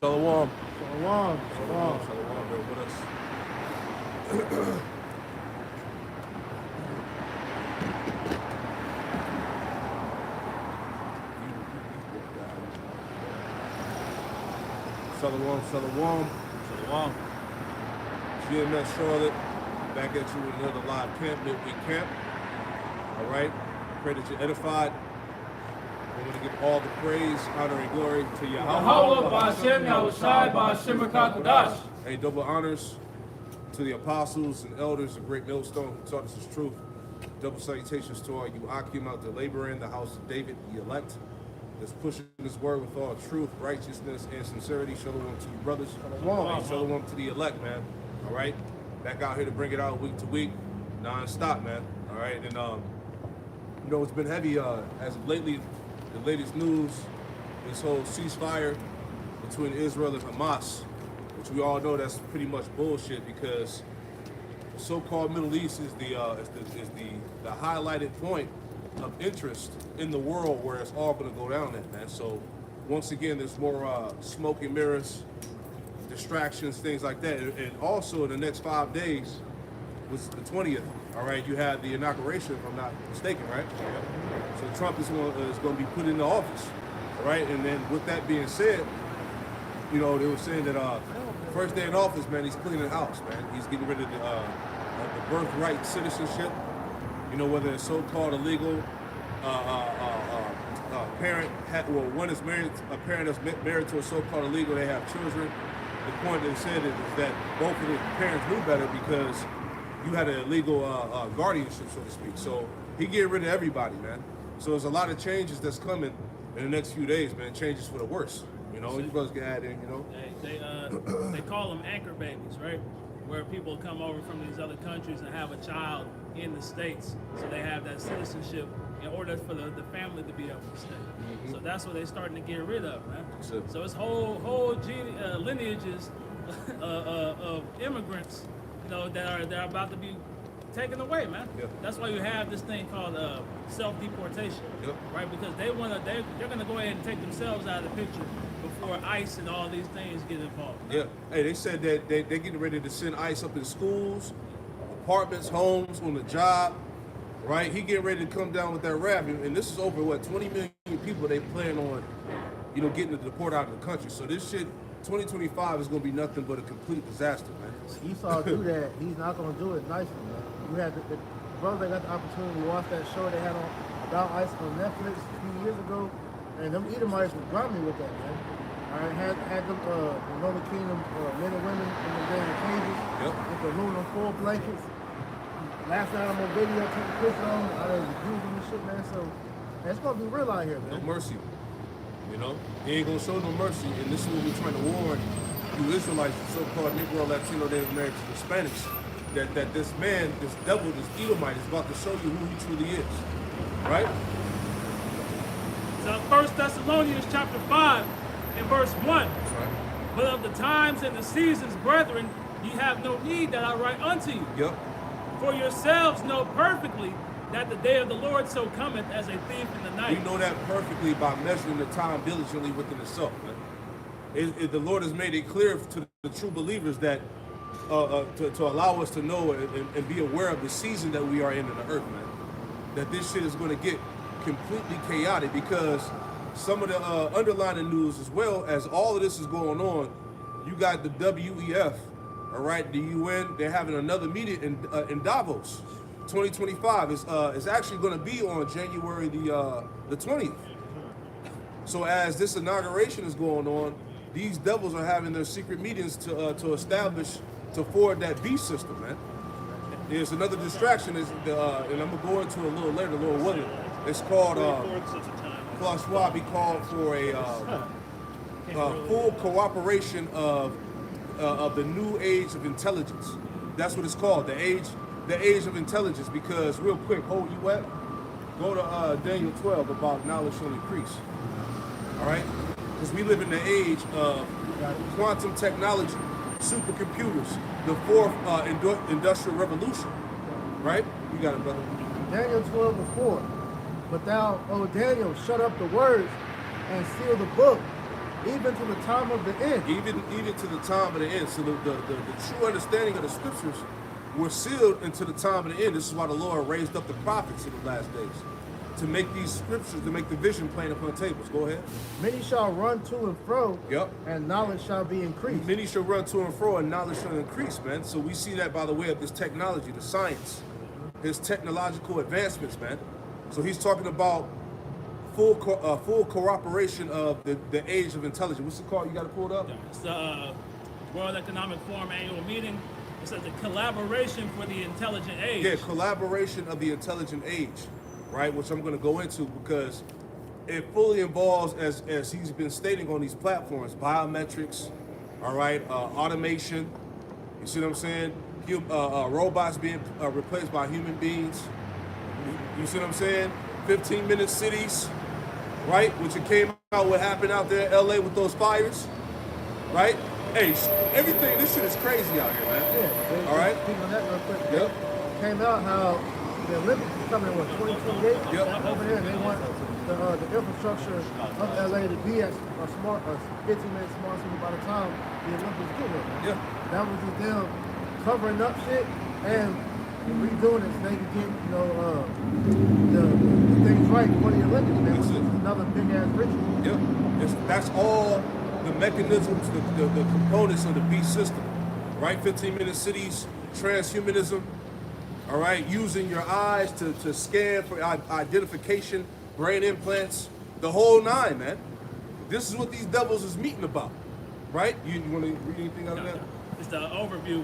Shalom. Shalom. Shalom. Shalom, bear with us. Shalom, shalom. Shalom. GMS Charlotte, back at you with another live camp, midweek camp. All right, pray that you're edified. We want to give all the praise, honor, and glory to Yahweh, Ba'ashem, Yahushai, Ba'ashem, Rakakadash. Hey, double honors to the apostles and elders of Great Millstone who taught us this truth. Double salutations to all you Akim out there laboring, the house of David, the elect, that's pushing this word with all truth, righteousness, and sincerity. Shalom to you, brothers. Shalom. Shalom to the elect, man. All right, back out here to bring it out week to week, non-stop, man. All right, and you know it's been heavy as of lately. The latest news, this whole ceasefire between Israel and Hamas, which we all know that's pretty much bullshit because the so-called Middle East is the highlighted point of interest in the world where it's all going to go down at, man. So once again, there's more smoke and mirrors, distractions, things like that. And also in the next 5 days was the 20th. All right, you have the inauguration, if I'm not mistaken, right? So Trump is going to be put into office, all right? And then with that being said, you know, they were saying that first day in office, man, he's cleaning the house, man. He's getting rid of the birthright citizenship, you know, whether it's so-called illegal parent, well, one is married, a parent that's married to a so-called illegal, they have children. The point they said is that both of the parents knew better because you had an illegal guardianship, so to speak. So he getting rid of everybody, man. So there's a lot of changes that's coming in the next few days, man. Changes for the worse. You know, you brothers can add in, you know. They call them anchor babies, right? Where people come over from these other countries and have a child in the States. So they have that citizenship in order for the family to be able to stay. Mm-hmm. So that's what they're starting to get rid of, man. So it's whole lineages of immigrants, you know, that are about to be taken away, man. Yep. That's why you have this thing called self-deportation, yep. Right? Because they're gonna go ahead and take themselves out of the picture before ICE and all these things get involved. Yeah. Hey, they said that they're getting ready to send ICE up in schools, apartments, homes, on the job, right? He getting ready to come down with that rap, and this is over 20 million people they plan on, you know, getting to deport out of the country. So this shit, 2025 is gonna be nothing but a complete disaster, man. Esau do that. He's not gonna do it nicely, man. You had the brothers that got the opportunity to watch that show they had on about ICE on Netflix a few years ago, and them Edomites was grimy with that, man. All right, had them the Northern Kingdom men and women in the damn cages, yep, with the aluminum foil blankets. Last night I'm on video taking pictures of them, I was abusing and shit, man. So man, it's gonna be real out here, man. No mercy. You know, he ain't gonna show no mercy, and this is what we're trying to warn you Israelites, so-called Negro, Latino, Native Americans, Hispanics, that this man, this devil, this Edomite is about to show you who he truly is, right? So 1 Thessalonians chapter 5 and verse 1. That's right. But of the times and the seasons, brethren, ye have no need that I write unto you. Yep. For yourselves know perfectly that the day of the Lord so cometh as a thief in the night. We know that perfectly by measuring the time diligently within itself, man. The Lord has made it clear to the true believers that to allow us to know and be aware of the season that we are in the earth, man. That this shit is going to get completely chaotic because some of the underlying news, as well as all of this is going on, you got the WEF, all right, the UN, they're having another meeting in Davos. 2025 is actually going to be on January the 20th. So as this inauguration is going on, these devils are having their secret meetings to establish, to forward that beast system, man. There's another distraction, and I'm gonna go into a little later, Lord willing. It's called Klaus Schwab. He called for a full cooperation of the new age of intelligence. That's what it's called, the age of intelligence. Because real quick, hold you up. Go to Daniel 12 about knowledge shall increase. All right. Because we live in the age of quantum technology, supercomputers, the fourth industrial revolution, right? You got it, brother. Daniel 12:4. But thou, O Daniel, shut up the words and seal the book even to the time of the end. Even to the time of the end. So the true understanding of the scriptures were sealed into the time of the end. This is why the Lord raised up the prophets in the last days, to make these scriptures, to make the vision plain upon tables. Go ahead. Many shall run to and fro, Yep. and knowledge shall be increased. Many shall run to and fro, and knowledge shall increase, man. So we see that by the way of this technology, the science, his technological advancements, man. So he's talking about full cooperation of the age of intelligence. What's it called? You got to pull it up? It's the World Economic Forum annual meeting. It says the collaboration for the intelligent age. Yeah, collaboration of the intelligent age, right? Which I'm going to go into because it fully involves, as he's been stating on these platforms, biometrics, all right, automation. You see what I'm saying? Robots being replaced by human beings. You see what I'm saying? 15-minute cities, right? Which it came out what happened out there in LA with those fires, right? Hey, everything, this shit is crazy out here, man. Yeah, all right? Speaking on that real quick. Yep. Came out how the Olympics is coming in, what, 2028? Yep. Over here, and they want the infrastructure of LA to be at a 15-minute smart city by the time the Olympics get here. Yeah. That was just them covering up shit and redoing it so they could get, the things right for the Olympics, man. Which is another big ass ritual. Yep. That's all the mechanisms, the components of the beast system, right? 15-minute cities, transhumanism, all right? Using your eyes to scan for identification, brain implants, the whole nine, man. This is what these devils is meeting about, right? You want to read anything out of that? It's the overview.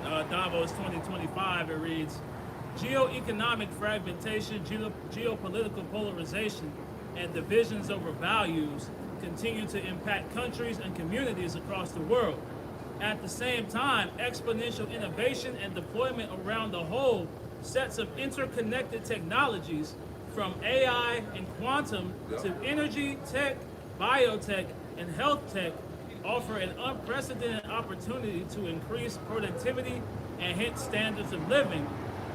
Davos 2025, it reads, geoeconomic fragmentation, geopolitical polarization, and divisions over values continue to impact countries and communities across the world. At the same time, exponential innovation and deployment around the whole sets of interconnected technologies from AI and quantum to energy, tech, biotech, and health tech offer an unprecedented opportunity to increase productivity and hence standards of living.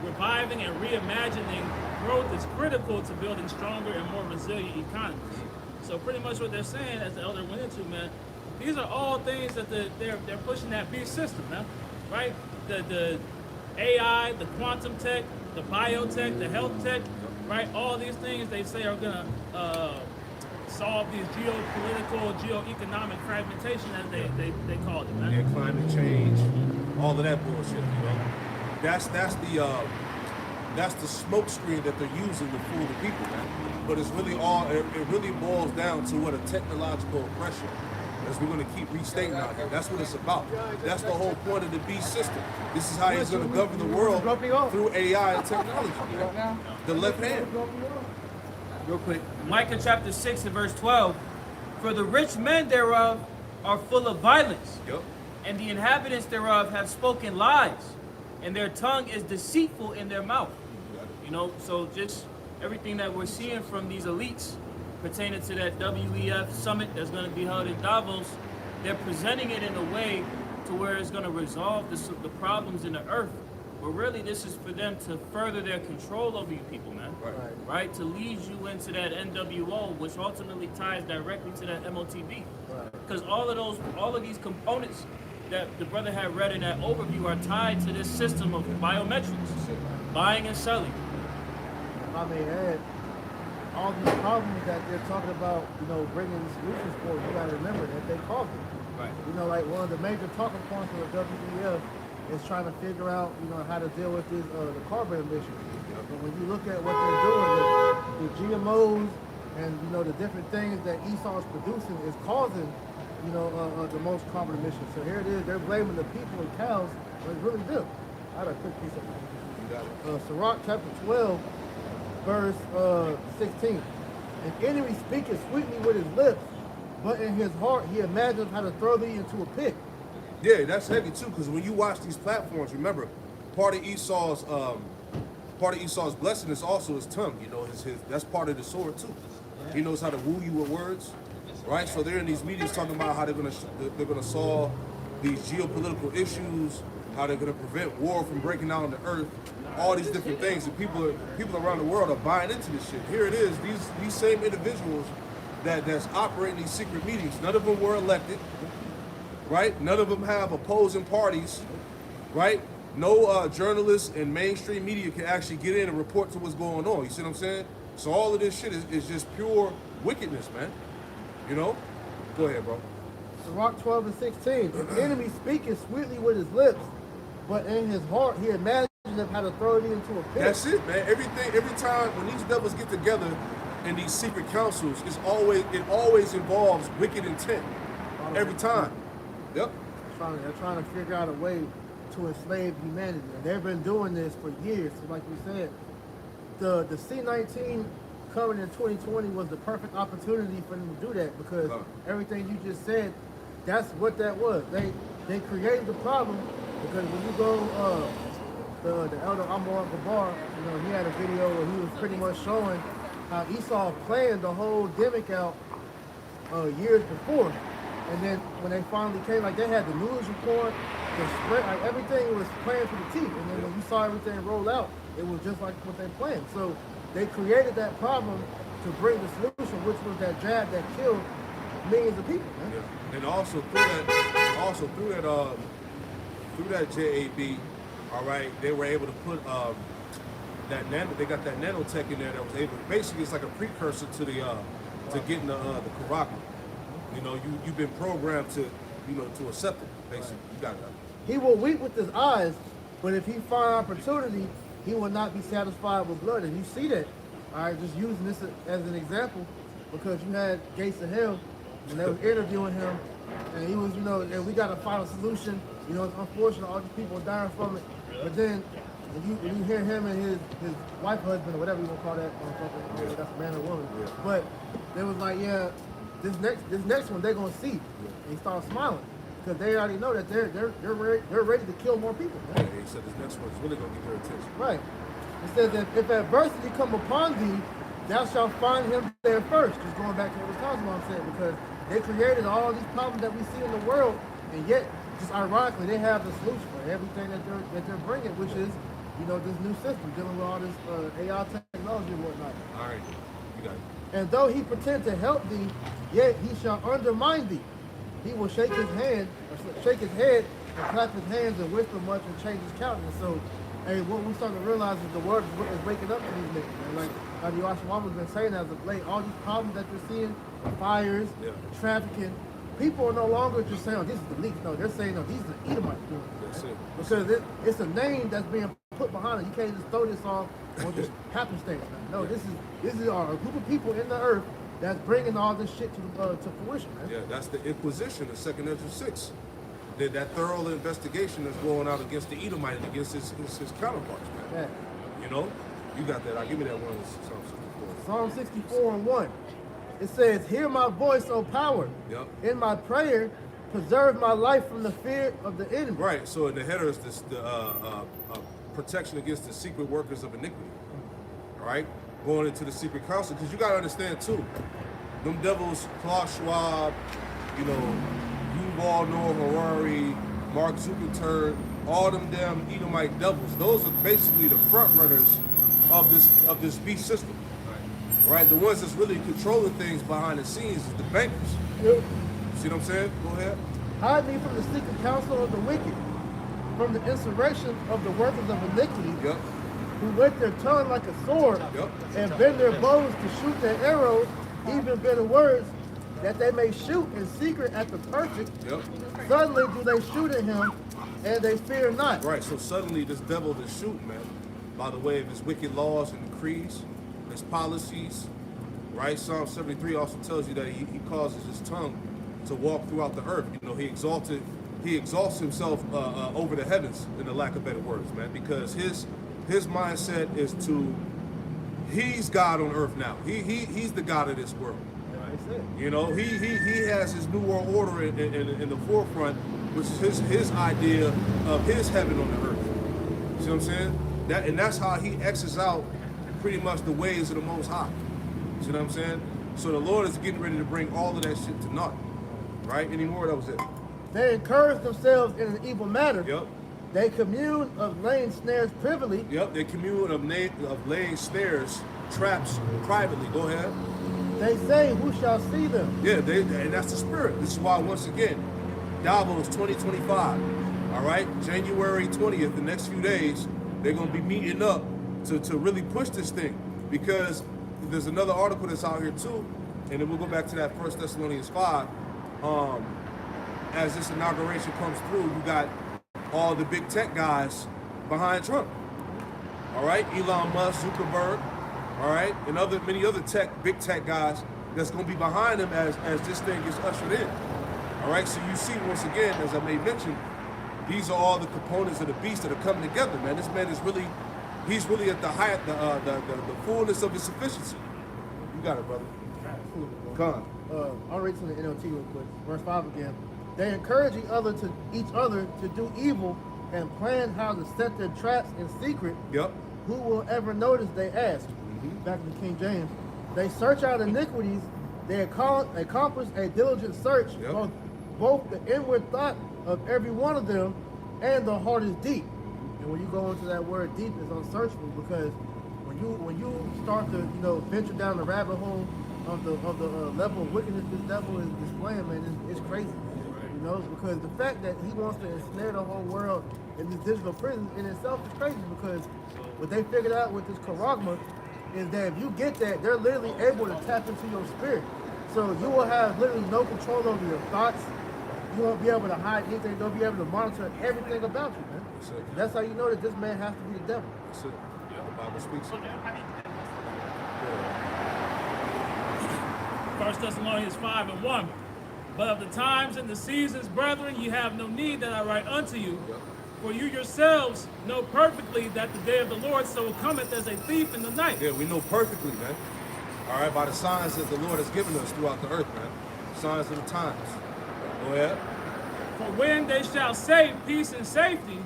Reviving and reimagining growth is critical to building stronger and more resilient economies. So pretty much what they're saying, as the elder went into, man, these are all things that they're pushing that beast system, man, right? The AI, the quantum tech, the biotech, the health tech, right? All these things they say are gonna solve these geopolitical, geoeconomic fragmentation, as they call it, man. Yeah, climate change, all of that bullshit, That's the smoke screen that they're using to fool the people, man. But it's really it really boils down to what a technological oppression, as we're going to keep restating out here. That's what it's about. That's the whole point of the beast system. This is how he's going to govern the world through AI and technology. The left hand. Real quick. Micah chapter 6 and verse 12. For the rich men thereof are full of violence, and the inhabitants thereof have spoken lies, and their tongue is deceitful in their mouth. So just everything that we're seeing from these elites pertaining to that WEF summit that's going to be held in Davos, they're presenting it in a way to where it's going to resolve the problems in the earth. But really, this is for them to further their control over you people, man. Right? To lead you into that NWO, which ultimately ties directly to that MOTB. Because all of these components that the brother had read in that overview are tied to this system of biometrics, buying and selling. I may add, all these problems that they're talking about, bringing solutions for, you gotta remember that they caused it. Right. Like one of the major talking points of the WEF is trying to figure out, how to deal with this, the carbon emissions. But when you look at what they're doing, the GMOs and, the different things that Esau is producing is causing, the most carbon emissions. So here it is, they're blaming the people and cows, but it's really them. I had a quick piece of Sirach chapter 12, verse 16. If enemy speaketh sweetly with his lips, but in his heart he imagines how to throw thee into a pit. Yeah, that's heavy too, because when you watch these platforms, remember, part of Esau's blessing is also his tongue. That's part of the sword too. He knows how to woo you with words, right? So they're in these meetings talking about how they're gonna solve these geopolitical issues, how they're gonna prevent war from breaking out on the earth, all these different things, and people around the world are buying into this shit. Here it is, these same individuals that's operating these secret meetings. None of them were elected, right? None of them have opposing parties, right? No journalists and mainstream media can actually get in and report to what's going on. You see what I'm saying? So all of this shit is just pure wickedness, man. You know? Go ahead, bro. Sirach 12 and 16. The enemy speaketh sweetly with his lips, but in his heart he imagineth how to throw it into a pit. That's it, man. Every time when these devils get together in these secret councils, it always involves wicked intent. Every time. Yep. They're trying to figure out a way to enslave humanity. And they've been doing this for years. So like you said, the C-19 coming in 2020 was the perfect opportunity for them to do that, because everything you just said, that's what that was. They created the problem, because when you go the elder Amor Gabar, you know, he had a video where he was pretty much showing how Esau planned the whole gimmick out years before. And then when they finally came, like they had the news report, the spread, like everything was planned for the teeth. And then when you saw everything roll out, it was just like what they planned. So they created that problem to bring the solution, which was that jab that killed millions of people. Man. Yeah. And also through that JAB, all right, they were able to put they got that nanotech in there that was able, basically it's like a precursor to to getting the Quran. You know, you've been programmed to, you know, to accept it, basically. You got that. He will weep with his eyes, but if he find opportunity, he will not be satisfied with blood. And you see that. All right, just using this as an example, because you had Gates of Hell, and they were interviewing him, and he was, you know, and we got to find a solution. You know, it's unfortunate all these people are dying from it. But then when you hear him and his wife, husband, or whatever you want to call that, that's a man or woman. Yeah. But they was like, yeah, this next one they're gonna see. And he started smiling, because they already know that they're ready to kill more people. Man. Yeah, he said this next one's really gonna get their attention. Right. It says that if adversity come upon thee, thou shalt find him there first. Just going back to what we talking about, I'm saying, because they created all these problems that we see in the world, and yet, just ironically, they have the solution for everything that they're bringing, which is, you know, this new system dealing with all this AI technology and whatnot. All right, you got it. And though he pretend to help thee, yet he shall undermine thee. He will shake his head and clap his hands and whisper much and change his countenance. So, hey, what we're starting to realize is the world is waking up to these niggas. And like Yashwama's been saying as of late, all these problems that you're seeing, fires, trafficking, people are no longer just saying, oh, this is the leaks. No, they're saying, no, these are the Edomites doing it. That's it. Because it's a name that's being put behind it. You can't just throw this off on just happenstance. Man. No, this is a group of people in the earth that's bringing all this shit to fruition, man. Yeah, that's the Inquisition, the 2nd Ezra 6. That thorough investigation that's going out against the Edomite and against his counterparts, man. Yeah. You know, you got that. Give me that one. Psalm 64 and 1. It says, hear my voice, O power. Yep. In my prayer, preserve my life from the fear of the enemy. Right. So in the header is this protection against the secret workers of iniquity. All right. Going into the secret council, because you got to understand too, them devils, Klaus Schwab, you know, Yuval Noah Harari, Mark Zuckerberg, all them damn Edomite devils. Those are basically the front runners of this beast system. Right, the ones that's really controlling things behind the scenes is the bankers. Yep. See what I'm saying? Go ahead. Hide me from the secret counsel of the wicked, from the insurrection of the workers of iniquity, yep, who whet their tongue like a sword, yep, and bend their bows to shoot their arrows, even bitter words, that they may shoot in secret at the perfect. Yep. Suddenly do they shoot at him, and they fear not. Right, so suddenly this devil is shooting, man, by the way of his wicked laws and decrees, his policies, right? Psalm 73 also tells you that he causes his tongue to walk throughout the earth. You know, he exalts himself over the heavens, in the lack of better words, man, because his mindset is he's God on earth now. He's the God of this world. You know, he has his new world order in the forefront, which is his idea of his heaven on the earth. See what I'm saying? That's how he X's out pretty much the ways of the Most High. See what I'm saying? So the Lord is getting ready to bring all of that shit to naught. Right? Any more? That was it. They encourage themselves in an evil manner. Yep. They commune of laying snares privily. Yep. They commune of laying snares, traps privately. Go ahead. They say, who shall see them? Yeah, and that's the spirit. This is why, once again, Davos 2025, all right? January 20th, the next few days, they're going to be meeting up to really push this thing. Because there's another article that's out here too, and then we'll go back to that 1 Thessalonians 5. As this inauguration comes through, you got all the big tech guys behind Trump. All right, Elon Musk, Zuckerberg, all right, and many other big tech guys that's going to be behind him as this thing gets ushered in. All right, so you see, once again, as I may mention, these are all the components of the beast that are coming together, man. This man is really, he's really at the height, the fullness of his sufficiency. You got it, brother. Absolutely. Come on. I'll read from the NLT real quick. Verse 5 again. They encourage each other to do evil and plan how to set their traps in secret. Yep. Who will ever notice, they ask. Back in the King James. They search out iniquities. They accomplish a diligent search. Yep. Both the inward thought of every one of them and the heart is deep. And when you go into that word deep, it's unsearchable, because when you start to venture down the rabbit hole of the level of wickedness this devil is displaying, man, it's crazy. Because the fact that he wants to ensnare the whole world in this digital prison in itself is crazy, because what they figured out with this charagma is that if you get that, they're literally able to tap into your spirit. So you will have literally no control over your thoughts. You won't be able to hide anything. They'll be able to monitor everything about you, man. That's how you know that this man has to be the devil. That's it. Yeah, the Bible speaks. Yeah. 1 Thessalonians 5:1. But of the times and the seasons, brethren, you have no need that I write unto you. Yep. For you yourselves know perfectly that the day of the Lord so cometh as a thief in the night. Yeah, we know perfectly, man. All right, by the signs that the Lord has given us throughout the earth, man. Signs of the times. Go ahead. For when they shall say peace and safety,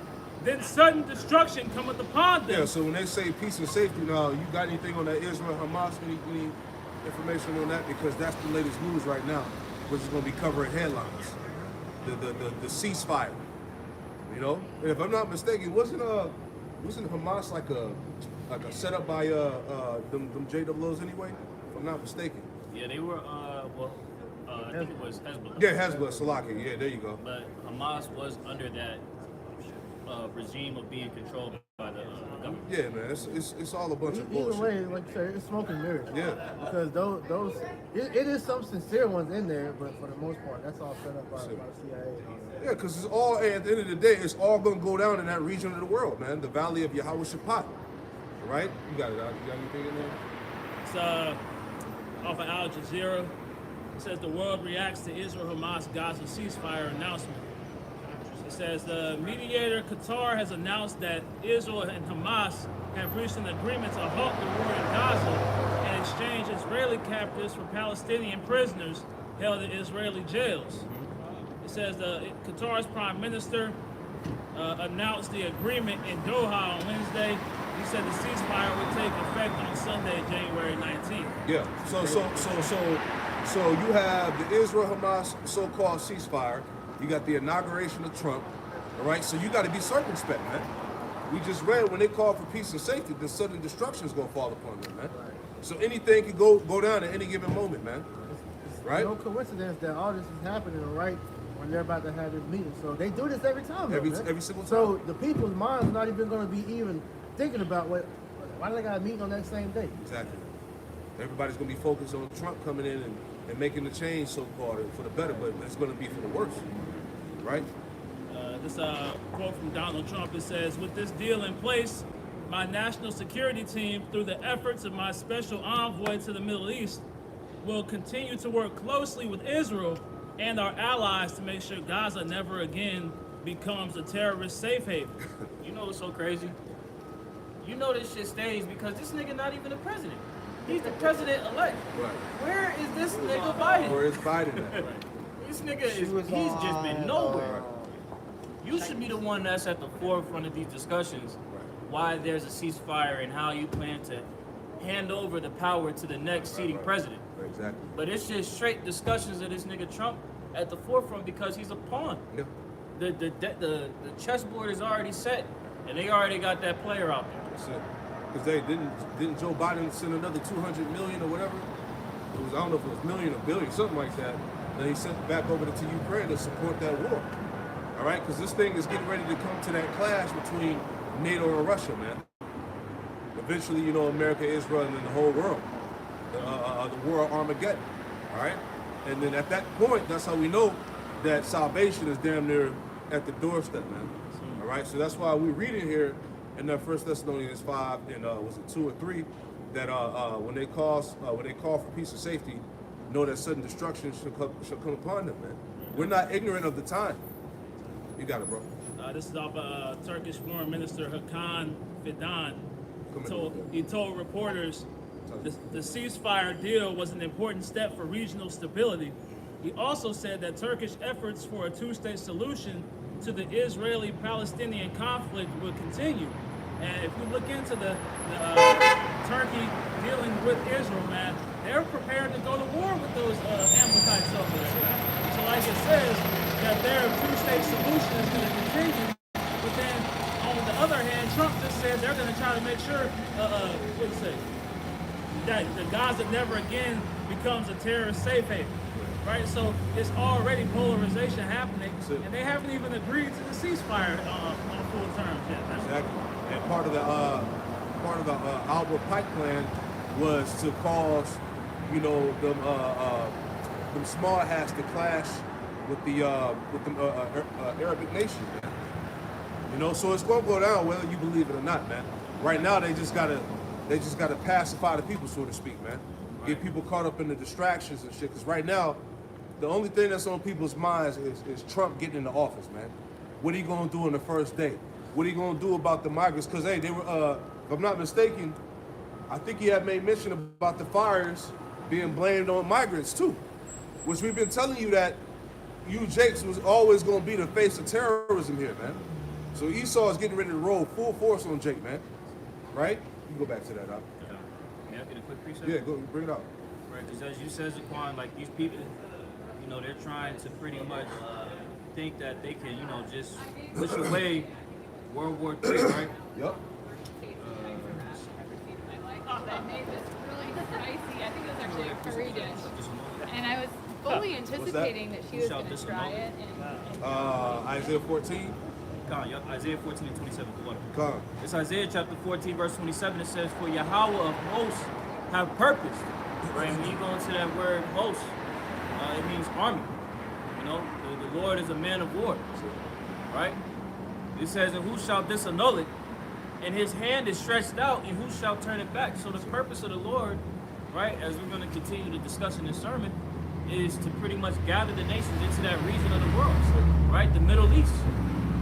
then sudden destruction cometh upon them. Yeah, so when they say peace and safety, now, you got anything on that Israel-Hamas? Any information on that? Because that's the latest news right now, which is going to be covering headlines. The ceasefire. And if I'm not mistaken, wasn't Hamas like a setup by them JWs anyway? If I'm not mistaken. Yeah, they were. I think it was Hezbollah. Yeah, Hezbollah, Salaki. Yeah, there you go. But Hamas was under that regime of being controlled by the government. Yeah, man, it's all a bunch of Either bullshit. way, like you said, it's smoke and mirrors. Yeah. Because those it is some sincere ones in there, but for the most part, that's all set up by the CIA. Yeah, because it's all, at the end of the day, it's all going to go down in that region of the world, man. The Valley of Yahweh Shaphat. Right? You got it, you got anything in there? It's off of Al Jazeera. It says the world reacts to Israel-Hamas Gaza ceasefire announcement. It says the mediator Qatar has announced that Israel and Hamas have reached an agreement to halt the war in Gaza and exchange Israeli captives for Palestinian prisoners held in Israeli jails. It says Qatar's prime minister announced the agreement in Doha on Wednesday. He said the ceasefire would take effect on Sunday, January 19th. Yeah. So you have the Israel-Hamas so-called ceasefire. You got the inauguration of Trump. All right. So you got to be circumspect, man. We just read when they call for peace and safety, the sudden destruction is going to fall upon them, man. So anything can go down at any given moment, man. Right? No coincidence that all this is happening right when they're about to have this meeting. So they do this every time. Every single time. So the people's minds are not even going to be even thinking about why do they got a meeting on that same day? Exactly. Everybody's going to be focused on Trump coming in and making the change so-called for the better, but it's going to be for the worse. Right? This quote from Donald Trump, it says, with this deal in place, my national security team, through the efforts of my special envoy to the Middle East, will continue to work closely with Israel and our allies to make sure Gaza never again becomes a terrorist safe haven. You know what's so crazy? You know this shit stays because this nigga not even the president. He's the president-elect. Right. Where is this nigga Biden? Where is Biden at? This nigga he's just been nowhere. You should be the one that's at the forefront of these discussions, why there's a ceasefire and how you plan to hand over the power to the next sitting president. Exactly. But it's just straight discussions of this nigga Trump at the forefront because he's a pawn. Yeah. The chessboard is already set, and they already got that player out there. That's it. Because they didn't Joe Biden send another $200 million or whatever it was, I don't know if it was million or billion, something like that he sent back over to Ukraine to support that war. All right, because this thing is getting ready to come to that clash between NATO and Russia, man. Eventually, you know, America, Israel, and then the whole world. The war of Armageddon. All right, and then at that point, that's how we know that salvation is damn near at the doorstep, man. All right, so that's why we read it here in that 1 Thessalonians 5 and was it 2 or 3 that when they call for peace and safety, know that sudden destruction shall come upon them, man. We're not ignorant of the time. You got it, bro. This is off Turkish Foreign Minister Hakan Fidan. He told reporters the ceasefire deal was an important step for regional stability. He also said that Turkish efforts for a two-state solution to the Israeli-Palestinian conflict will continue. And if you look into the Turkey dealing with Israel, man, they're prepared to go to war with those Amalekites over there, man. So like it says, that their two-state solution is going to continue, but then on the other hand, Trump just said they're going to try to make sure, what do you say, that the Gaza never again becomes a terrorist safe haven, right? So it's already polarization happening, and they haven't even agreed to the ceasefire on full terms yet. Man. Exactly, and part of the Albert Pike plan was to cause, you know, them small hats to clash with the Arabic nation, man. You know, so it's gonna go down whether you believe it or not, man. Right now, they just gotta pacify the people, so to speak, man. Get people caught up in the distractions and shit. Cause right now, the only thing that's on people's minds is Trump getting into office, man. What are you gonna do on the first day? What are you gonna do about the migrants? Cause hey, they were, if I'm not mistaken, I think he had made mention about the fires being blamed on migrants too, which we've been telling you that you Jakes was always going to be the face of terrorism here, man. So Esau is getting ready to roll full force on Jake, man. Right? You can go back to that, huh? May I get a quick precept? Yeah, go bring it out. Right, because as you said, Zaquan, like these people, you know, they're trying to pretty much think that they can, you know, just push away World War III, right? Yep. That made this really spicy. I think it was actually a curry dish. And I was fully anticipating that she was going to try it. Isaiah 14. Come, yep, Isaiah 14 and 27. Come. It's Isaiah chapter 14, verse 27. It says, "For Yahweh of hosts have purposed." Right? When you go into that word host, it means army. You know, the Lord is a man of war. Right? It says, "And who shall disannul it? And his hand is stretched out, and who shall turn it back?" So the purpose of the Lord, right, as we're going to continue to discuss in this sermon, is to pretty much gather the nations into that region of the world, right, the Middle East.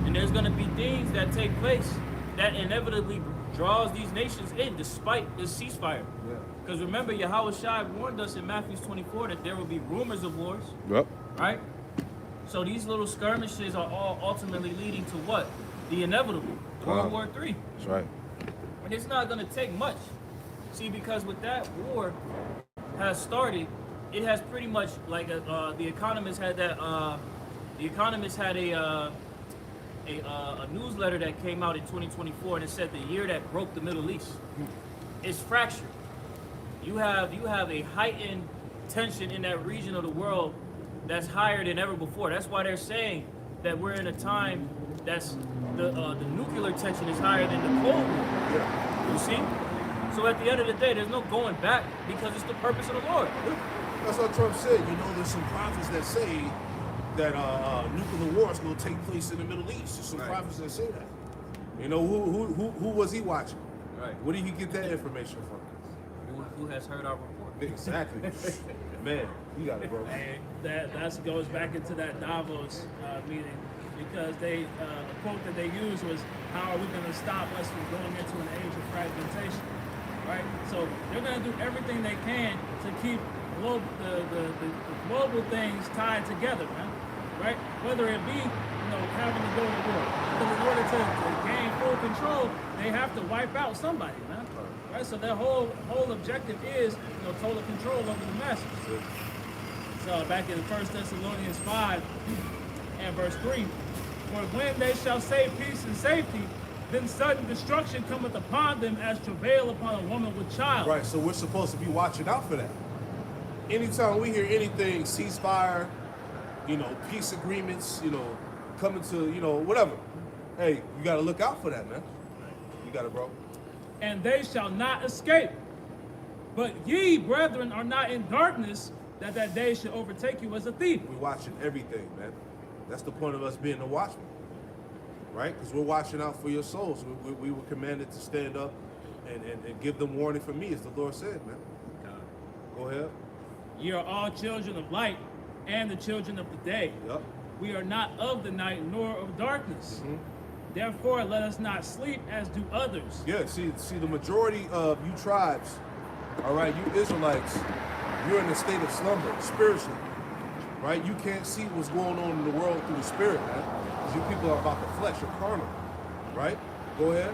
And there's going to be things that take place that inevitably draws these nations in, despite this ceasefire. Because remember, Yahweh Shai warned us in Matthew 24 that there will be rumors of wars, right? So these little skirmishes are all ultimately leading to what? The inevitable. World War III. That's right. And it's not going to take much. See, because with that war has started, it has pretty much like the Economist had that. The Economist had a newsletter that came out in 2024, and it said the year that broke the Middle East. It's fractured. You have a heightened tension in that region of the world that's higher than ever before. That's why they're saying that we're in a time that's the nuclear tension is higher than the Cold War. Yeah. You see? So at the end of the day, there's no going back because it's the purpose of the Lord. That's what Trump said. You know, there's some prophets that say that nuclear war is going to take place in the Middle East. There's some prophets that say that. You know, who was he watching? Right. Where did he get that information from? Who has heard our report? Exactly. Man, you got it, bro. And that goes back into that Davos meeting, because the quote that they used was, "How are we going to stop us from going into an age of fragmentation?" Right? So they're going to do everything they can to keep the global things tied together, man. Right? Whether it be, you know, having to go to war, because in order to gain full control, they have to wipe out somebody, man. Right? So their whole objective is, you know, total control over the masses. So back in 1 Thessalonians 5 and verse 3, "For when they shall say peace and safety, then sudden destruction cometh upon them as travail upon a woman with child." Right, so we're supposed to be watching out for that. anytime we hear anything, ceasefire, peace agreements, coming to, whatever. Hey, you got to look out for that, man. You got it, bro. And they shall not escape. But ye, brethren, are not in darkness, that day should overtake you as a thief. We're watching everything, man. That's the point of us being a watchman, right? Because we're watching out for your souls. We were commanded to stand up and give them warning from me, as the Lord said, man. Go ahead. Ye are all children of light and the children of the day. Yep. We are not of the night nor of darkness. Mm-hmm. Therefore, let us not sleep as do others. Yeah, see, the majority of you tribes, all right, you Israelites, you're in a state of slumber, spiritually, right? You can't see what's going on in the world through the spirit, man. Because you people are about the flesh, you're carnal, right? Go ahead.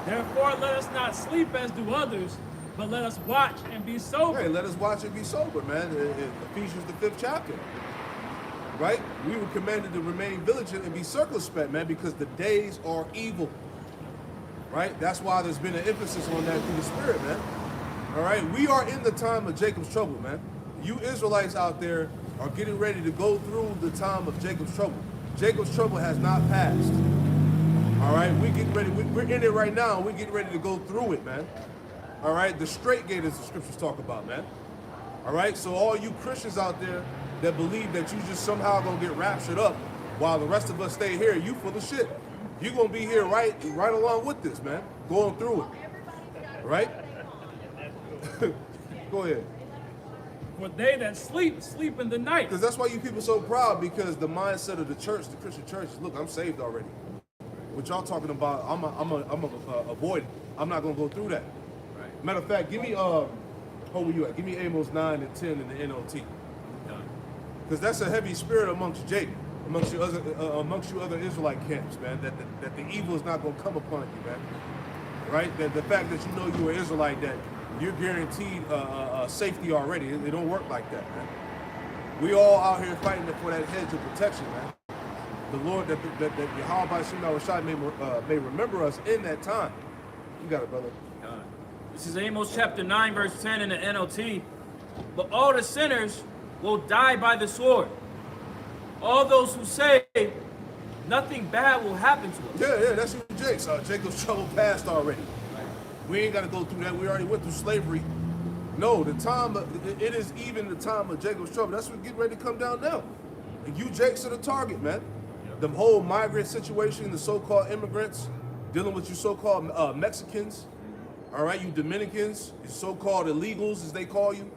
Therefore, let us not sleep as do others, but let us watch and be sober. Hey, let us watch and be sober, man. In Ephesians, the 5th chapter, right? We were commanded to remain vigilant and be circumspect, man, because the days are evil, right? That's why there's been an emphasis on that through the spirit, man. All right, we are in the time of Jacob's trouble, man. You Israelites out there are getting ready to go through the time of Jacob's trouble. Jacob's trouble has not passed. All right, we getting ready. We're in it right now. We're getting ready to go through it, man. All right, the straight gate, as the scriptures talk about, man. All right, so all you Christians out there that believe that you just somehow gonna get raptured up while the rest of us stay here, you full of shit. You're gonna be here right along with this, man, going through it. Right? Go ahead. For they that sleep, sleep in the night. Because that's why you people so proud, because the mindset of the church, the Christian church, is, look, I'm saved already. What y'all talking about, I'm avoid. I'm not gonna go through that. Right. Matter of fact, give me where you at? Give me Amos 9 and 10 in the NLT. Because that's a heavy spirit amongst Jacob, amongst you other Israelite camps, man. That the evil is not gonna come upon you, man. Right? That the fact that you know you're an Israelite, that you're guaranteed safety already. It don't work like that, man. We all out here fighting for that hedge of protection, man. The Lord, that Yahweh by Shem Rashad may remember us in that time. You got it, brother. This is Amos chapter 9, verse 10 in the NLT. But all the sinners will die by the sword. All those who say nothing bad will happen to us. Yeah, that's what Jacob's trouble passed already. We ain't got to go through that. We already went through slavery. No, it is even the time of Jacob's trouble. That's what's getting ready to come down now. And you Jakes are the target, man. The whole migrant situation, the so-called immigrants, dealing with you so-called Mexicans, all right, you Dominicans, you so-called illegals, as they call you,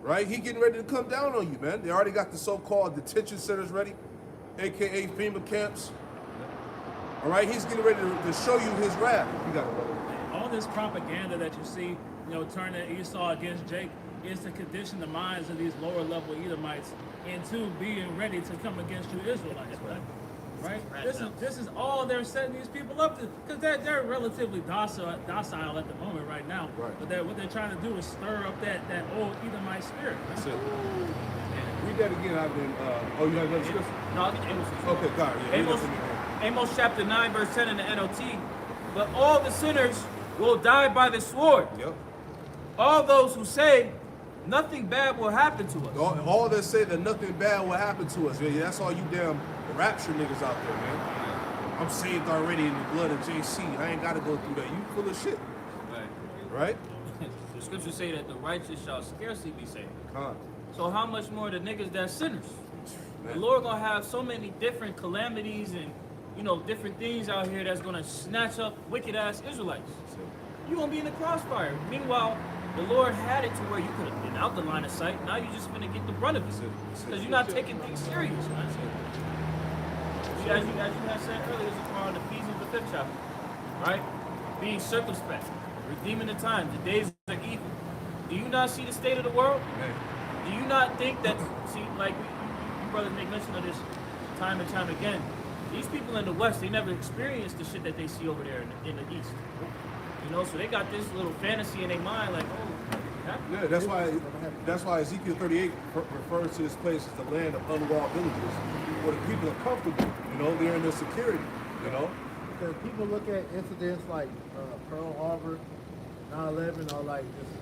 right? He getting ready to come down on you, man. They already got the so-called detention centers ready, a.k.a. FEMA camps. All right, he's getting ready to show you his wrath. You got it, brother. All this propaganda that you see, turning Esau against Jake, is to condition the minds of these lower level Edomites into being ready to come against you Israelites, right? This is all they're setting these people up to, because they're relatively docile at the moment right now. Right. But what they're trying to do is stir up that old Edomite spirit. That's it. Read that again. I've been. You have another scripture? No, I'll get Amos. Okay, got it. Yeah, Amos chapter 9, verse 10 in the NLT. But all the sinners will die by the sword. Yep. All those who say nothing bad will happen to us. All that say that nothing bad will happen to us. Yeah, that's all you damn rapture niggas out there, man. I'm saved already in the blood of JC. I ain't got to go through that. You full of shit. Right? The scriptures say that the righteous shall scarcely be saved. Con. So how much more the niggas that sinners? Man. The Lord gonna have so many different calamities and different things out here that's gonna snatch up wicked ass Israelites. You're gonna be in the crossfire. Meanwhile, the Lord had it to where you could have been out the line of sight. Now you're just gonna get the brunt of it. Because you're not taking things serious, man. As you had said earlier, this is part of Ephesians the 5th chapter. Right? Being circumspect, redeeming the time, the days are evil. Do you not see the state of the world? Do you not think that, like you brothers make mention of this time and time again, these people in the West, they never experienced the shit that they see over there in the East. So they got this little fantasy in their mind, like, yeah, that's why Ezekiel 38 refers to this place as the land of unwalled villages, where the people are comfortable. They're in their security. Because people look at incidents like Pearl Harbor, 9/11, or like just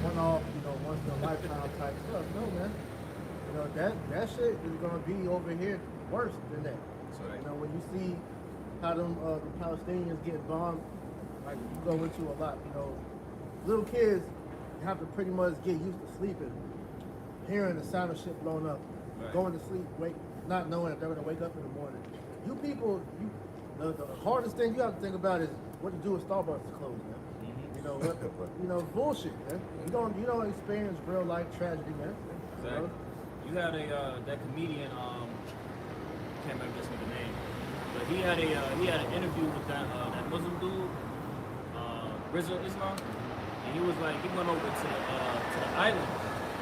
one-off, once in a lifetime type stuff. No, man. That shit is gonna be over here worse than that. When you see how the Palestinians get bombed, like you go into a lot, little kids have to pretty much get used to sleeping, hearing the sound of shit blowing up, going to sleep, not knowing if they're gonna wake up in the morning. You people, the hardest thing you have to think about is what to do with Starbucks is closed, man. Bullshit, man. You don't experience real life tragedy, man. Exactly. You had that comedian, can't remember this nigga's name, but he had an interview with that Muslim dude, Rizal Islam, and he was like, he went over to the island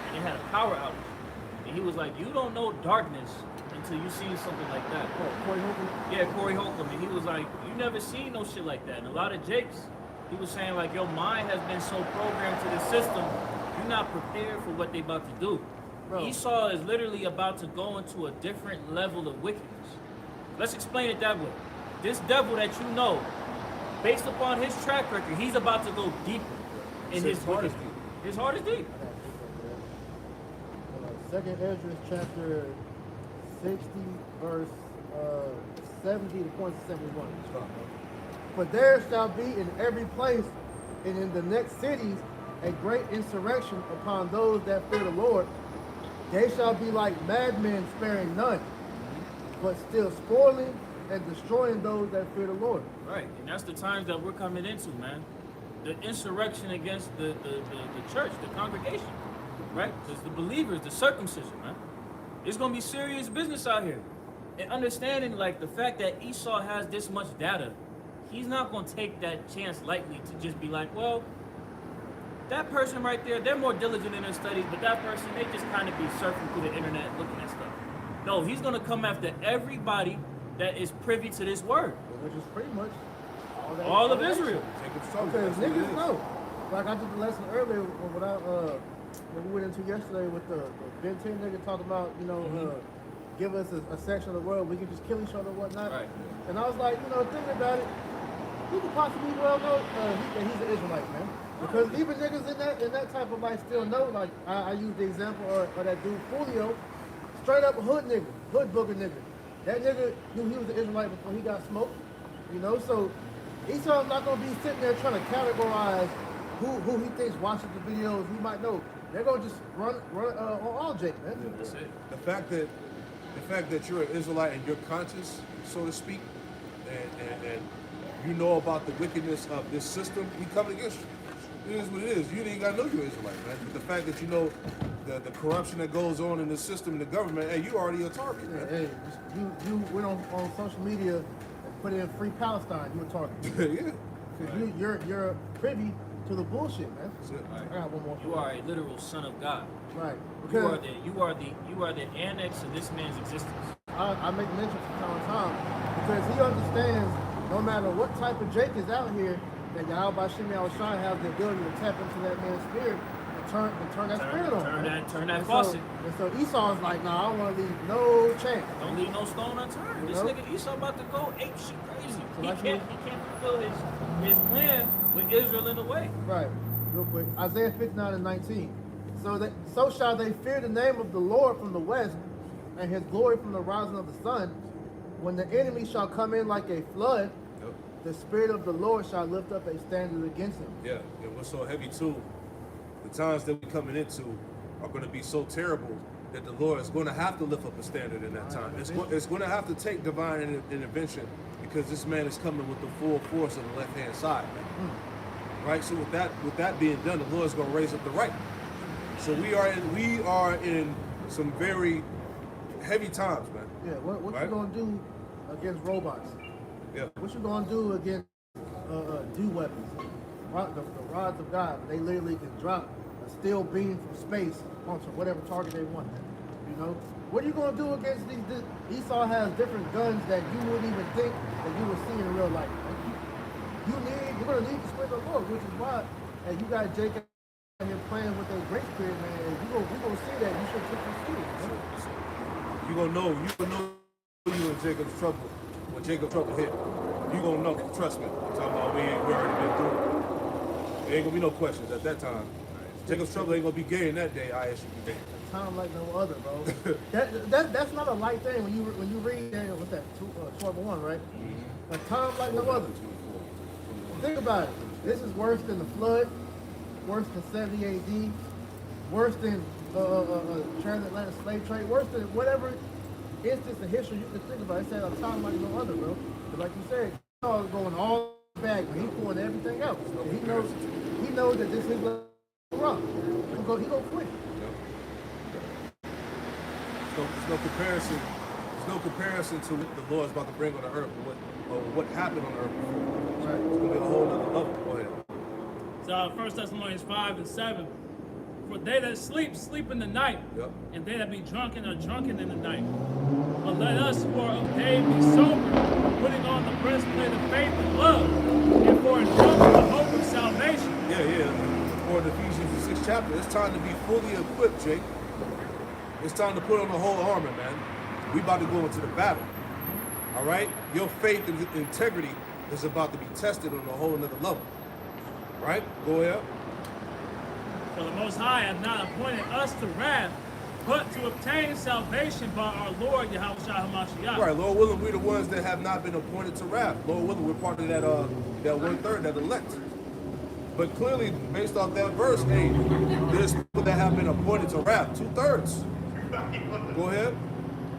and they had a power outage, and he was like, you don't know darkness until you see something like that. Oh, Corey Holcomb? Yeah, Corey Holcomb, and he was like, you never seen no shit like that. And a lot of Jakes, he was saying like, your mind has been so programmed to the system, you're not prepared for what they about to do. Bro. Esau is literally about to go into a different level of wickedness. Let's explain it that way. This devil that you know, based upon his track record, he's about to go deeper in his heart. His heart is deep. Second Esdras chapter 60, verse 70 to point 71. For there shall be in every place and in the next cities a great insurrection upon those that fear the Lord. They shall be like madmen, sparing none, but still spoiling and destroying those that fear the Lord. Right, and that's the times that we're coming into, man. The insurrection against the church, the congregation, right? It's the believers, the circumcision, man. It's gonna be serious business out here. And understanding like the fact that Esau has this much data, he's not gonna take that chance lightly to just be like, well, that person right there, they're more diligent in their studies, but that person, they just kind of be surfing through the internet looking at stuff. No, he's going to come after everybody that is privy to this word. Which is pretty much all of Israel. Because niggas know. Like I did the lesson earlier when we went into yesterday with the Ben 10 nigga talking about, give us a section of the world, we can just kill each other and whatnot. Right. And I was like, thinking about it, who could possibly well know that he's an Israelite, man? Because even niggas in that type of life still know, like I use the example of that dude Julio, straight up hood nigga, hood booger nigga. That nigga knew he was an Israelite before he got smoked, so Esau's not gonna be sitting there trying to categorize who he thinks watches the videos, he might know. They're gonna just run on all Jake, man. Yeah, that's it. The fact that you're an Israelite and you're conscious, so to speak, and you know about the wickedness of this system, he coming against you. It is what it is. You ain't got to know you're Israelite, man. But the fact that you know the corruption that goes on in the system, the government, hey, you already a target, man. Hey, you went on social media and put in Free Palestine, you a target. Yeah. Because you're privy to the bullshit, man. That's it. I got one more. You are a literal son of God. Right. You are the annex of this man's existence. I make mention from time to time because he understands no matter what type of Jake is out here, that Yahweh Shimei Al-Shai has the ability to tap into that man's spirit and turn that spirit on. Turn that faucet. So Esau's like, nah, I don't want to leave no chance. Don't leave no stone unturned. This nigga Esau about to go ape shit crazy. So He can't fulfill his plan with Israel in the way. Right. Real quick. Isaiah 59 and 19. So shall they fear the name of the Lord from the west, and his glory from the rising of the sun. When the enemy shall come in like a flood, the Spirit of the Lord shall lift up a standard against him. Yeah, and what's so heavy too, the times that we're coming into are going to be so terrible that the Lord is going to have to lift up a standard in that time. It's going to have to take divine intervention because this man is coming with the full force of the left-hand side, man. Right? So with that being done, the Lord is going to raise up the right. So we are in some very heavy times, man. Yeah, what right? you going to do against robots? Yeah. What you gonna do against do weapons? The rods of God, they literally can drop a steel beam from space onto whatever target they want. What are you gonna do against these? Esau has different guns that you wouldn't even think that you would see in real life. You're gonna need the Spirit of the Lord, which is why you got Jacob out here playing with that great spirit, man. We gonna see that. You should take it serious. You gonna know you in Jacob's trouble. When Jacob's trouble hit, you gonna know. Trust me. I'm talking about we already been through it. There ain't gonna be no questions at that time. Jacob's trouble ain't gonna be gay in that day. I ask you today. A time like no other, bro. That's not a light thing when you read what's that 12:1, right? A time like no other. Think about it. This is worse than the flood, worse than 70 AD, worse than transatlantic slave trade, worse than whatever instance in history you can think about. It said a time like no other, bro. But like you said, Esau is going all back, but he's pulling everything else. And he knows that this is wrong. He gonna quit. There's no comparison. There's no comparison to what the Lord's about to bring on the earth, or what happened on the earth before. Right. It's gonna be a whole other level. Go ahead. So 1 Thessalonians 5:7. For they that sleep, sleep in the night, Yep. and they that be drunken are drunken in the night. But let us who are of day be sober, putting on the breastplate of faith and love, and for in front the hope of salvation. Yeah. Or in Ephesians the 6th chapter, it's time to be fully equipped, Jake. It's time to put on the whole armor, man. We about to go into the battle. All right? Your faith and integrity is about to be tested on a whole another level. Right? Go ahead. For the Most High hath not appointed us to wrath, but to obtain salvation by our Lord Yahushua HaMashiach. Right, Lord willing, we're the ones that have not been appointed to wrath. Lord willing, we're part of that 1/3, that elect. But clearly, based off that verse, hey, there's people that have been appointed to wrath, 2/3. Go ahead.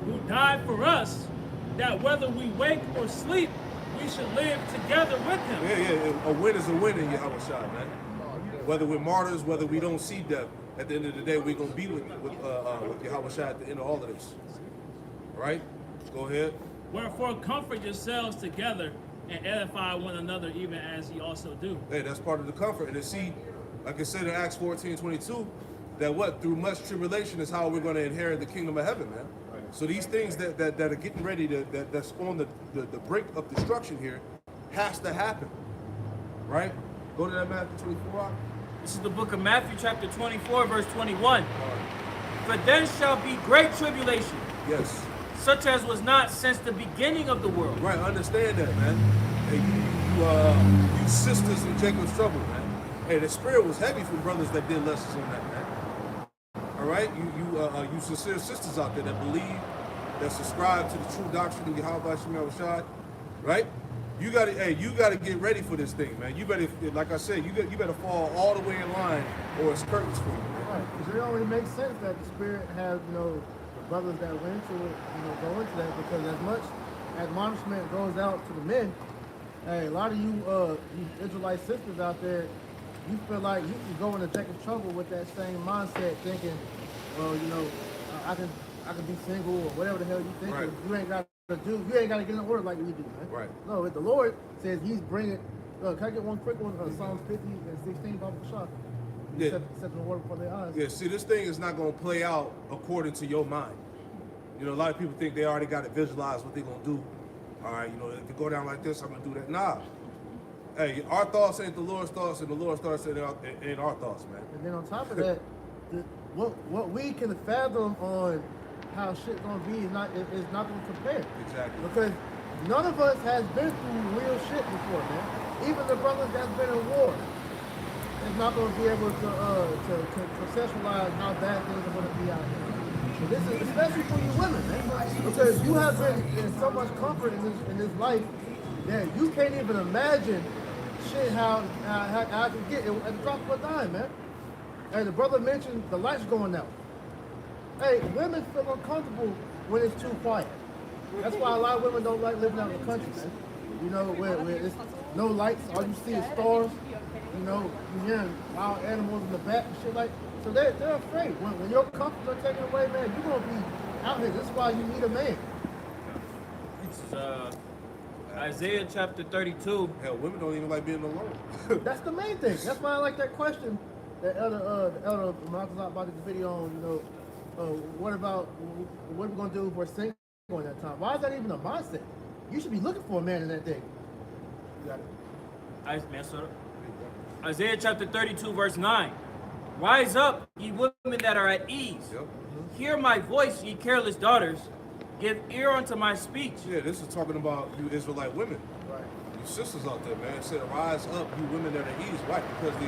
Who died for us, that whether we wake or sleep, we should live together with him. Yeah. A win is a win in Yahushua, man. Whether we're martyrs, whether we don't see death, at the end of the day, we're going to be with Yahushua at the end of all of this. All right? Go ahead. Wherefore comfort yourselves together and edify one another, even as ye also do. Hey, that's part of the comfort. And to see, like I said in Acts 14:22, that through much tribulation is how we're going to inherit the kingdom of heaven, man. So these things that are getting ready that's on the brink of destruction here has to happen. Right? Go to that Matthew 24. This is the book of Matthew, chapter 24, verse 21. For then shall be great tribulation, Yes. such as was not since the beginning of the world. Right, understand that, man. Hey, you sisters in Jacob's trouble, man. Hey, the spirit was heavy for brothers that did lessons on that, man. All right, you sincere sisters out there that believe, that subscribe to the true doctrine of Yahweh Shemel, right? You gotta get ready for this thing, man. You better, like I said, you better fall all the way in line, or it's curtains for you, man. Right, because it only makes sense that the spirit has, the brothers that went into it, go into that, because as much admonishment goes out to the men, hey, a lot of you Israelite sisters out there, you feel like you can go into Jacob's trouble with that same mindset, thinking, well, I can be single or whatever the hell you think. Right. You ain't got to get in order like we do, man. Right. No, the Lord says He's bringing. Can I get one quick one? Psalms 50 and 16, Bible Shah. Yeah. Set the order before their eyes. Yeah, see, this thing is not going to play out according to your mind. A lot of people think they already got to visualize what they're going to do. All right, if it go down like this, I'm going to do that. Nah. Hey, our thoughts ain't the Lord's thoughts, and the Lord's thoughts ain't our thoughts, man. And then on top of that, what we can fathom on how shit gonna be is not gonna compare. Exactly. Because none of us has been through real shit before, man. Even the brothers that's been in war is not gonna be able to conceptualize how bad things are gonna be out here. So this is especially for you women, man, because you have been in so much comfort in this life that you can't even imagine shit how I can get at the drop of a dime, man. Hey, the brother mentioned the lights going out. Hey, women feel uncomfortable when it's too quiet. That's why a lot of women don't like living out in the country, man. Where it's no lights, all you see is stars. You're hearing wild animals in the back and shit like. So they're afraid. When your comforts are taken away, man, you're gonna be out here. This is why you need a man. This is Isaiah chapter 32. Hell, women don't even like being alone. That's the main thing. That's why I like that question that the elder Malcolm about this video on. What are we gonna do if we're single in that time? Why is that even a mindset? You should be looking for a man in that day. You got it. Isaiah chapter 32, verse 9. Rise up, ye women that are at ease. Yep. Hear my voice, ye careless daughters. Give ear unto my speech. Yeah, this is talking about you Israelite women. Right. You sisters out there, man. It said, rise up, you women that are east, right? Because the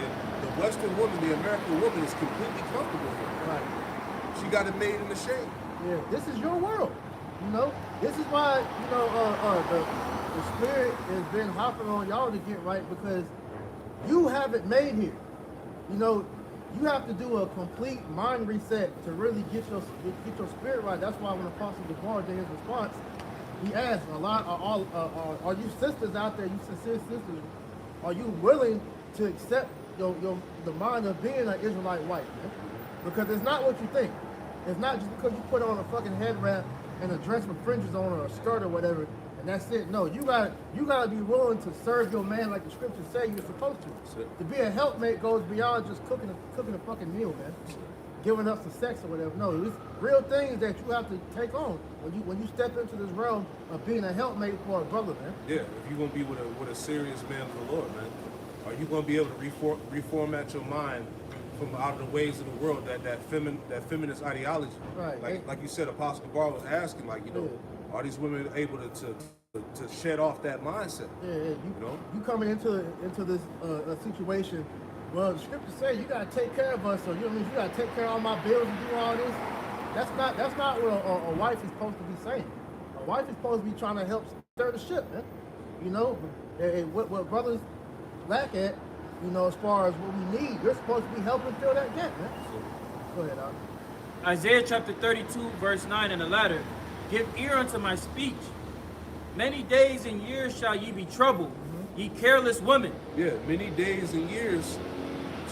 Western woman, the American woman, is completely comfortable here. Right. She got it made in the shade. Yeah, this is your world. You know, this is why, you know, the spirit has been hopping on y'all to get right, because you have it made here. You know, you have to do a complete mind reset to really get your spirit right. That's why when Apostle DeBar did his response, he asked are you sisters out there, you sincere sisters, are you willing to accept the mind of being an Israelite wife? Man? Because it's not what you think. It's not just because you put on a fucking head wrap and a dress with fringes on or a skirt or whatever, and that's it. No, you gotta be willing to serve your man like the scriptures say you're supposed to. To be a helpmate goes beyond just cooking a fucking meal, man. Giving up some sex or whatever. No, it's real things that you have to take on when you step into this realm of being a helpmate for a brother, man. Yeah, if you're gonna be with a serious man of the Lord, man, are you gonna be able to reformat your mind from out of the ways of the world, that feminist ideology? Right. Like you said, Apostle Bar was asking, like, you know, are these women able to shed off that mindset? Yeah, you know, you coming into this situation. Well, the scriptures say you gotta take care of us, so you know what I mean, you gotta take care of all my bills and do all this. That's not what a wife is supposed to be saying. A wife is supposed to be trying to help stir the ship, man. You know, and what brothers lack at, you know, as far as what we need, you're supposed to be helping fill that gap, man. Go ahead, Al. Isaiah chapter 32, verse 9 in the latter. Give ear unto my speech. Many days and years shall ye be troubled, ye careless women. Yeah, many days and years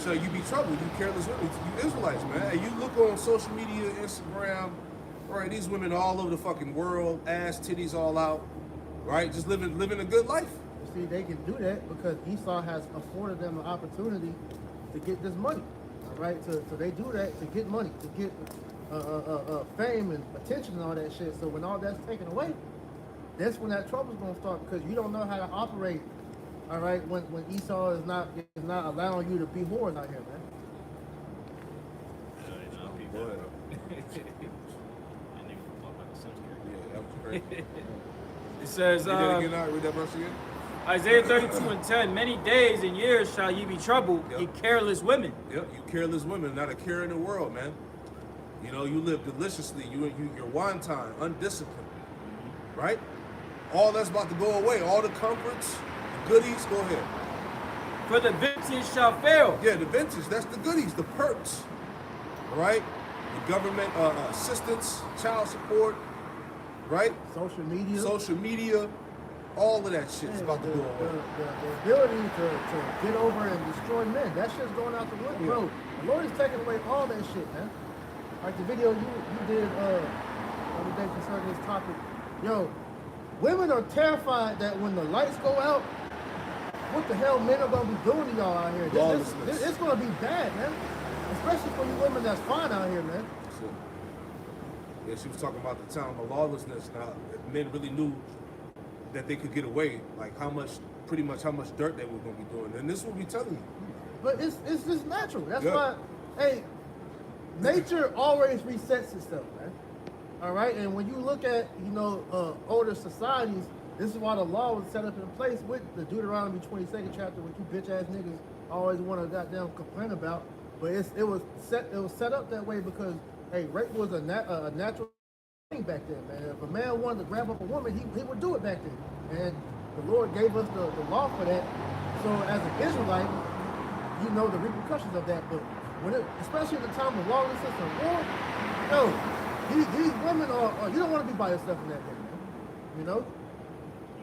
shall you be troubled, you careless women, you Israelites, man. And you look on social media, Instagram, right? These women all over the fucking world, ass, titties all out, right? Just living a good life. See, they can do that because Esau has afforded them an opportunity to get this money, all right? So they do that to get money, to get fame and attention and all that shit. So when all that's taken away, that's when that trouble's gonna start, because you don't know how to operate, all right? When Esau is not allowing you to be whores out here, man. Go ahead. Yeah, that was crazy. It says, Read that again, read that verse again. Isaiah 32 and 10, many days and years shall ye be troubled, ye careless women. Yep, you careless women, not a care in the world, man. You know, you live deliciously, your wine time, undisciplined, right? All that's about to go away, all the comforts, the goodies, go ahead. For the vintage shall fail. Yeah, the vintage, that's the goodies, the perks, all right? The government assistance, child support, right? Social media. All of that shit is about to go away. The ability to get over and destroy men, that shit's going out the window, bro. The Lord is taking away all that shit, man. Like the video you did the other day concerning this topic. Yo, women are terrified that when the lights go out, what the hell men are gonna be doing to y'all out here? It's gonna be bad, man. Especially for you women that's fine out here, man. So, yeah, she was talking about the time of lawlessness. Now, men really knew that they could get away, like pretty much how much dirt they were gonna be doing. And this is what we telling you. But it's just natural. That's why, hey, nature always resets itself, man. All right, and when you look at, you know, older societies, this is why the law was set up in place with the Deuteronomy 22nd chapter, which you bitch ass niggas always want to goddamn complain about. But it was set up that way because, hey, rape was a natural thing back then, man. If a man wanted to grab up a woman, he would do it back then, and the Lord gave us the law for that. So as an Israelite, you know the repercussions of that. But especially at the time of lawlessness and war, these women are you don't want to be by yourself in that day, man. You know.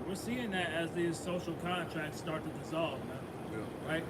We're seeing that as these social contracts start to dissolve, man. Yeah. Right?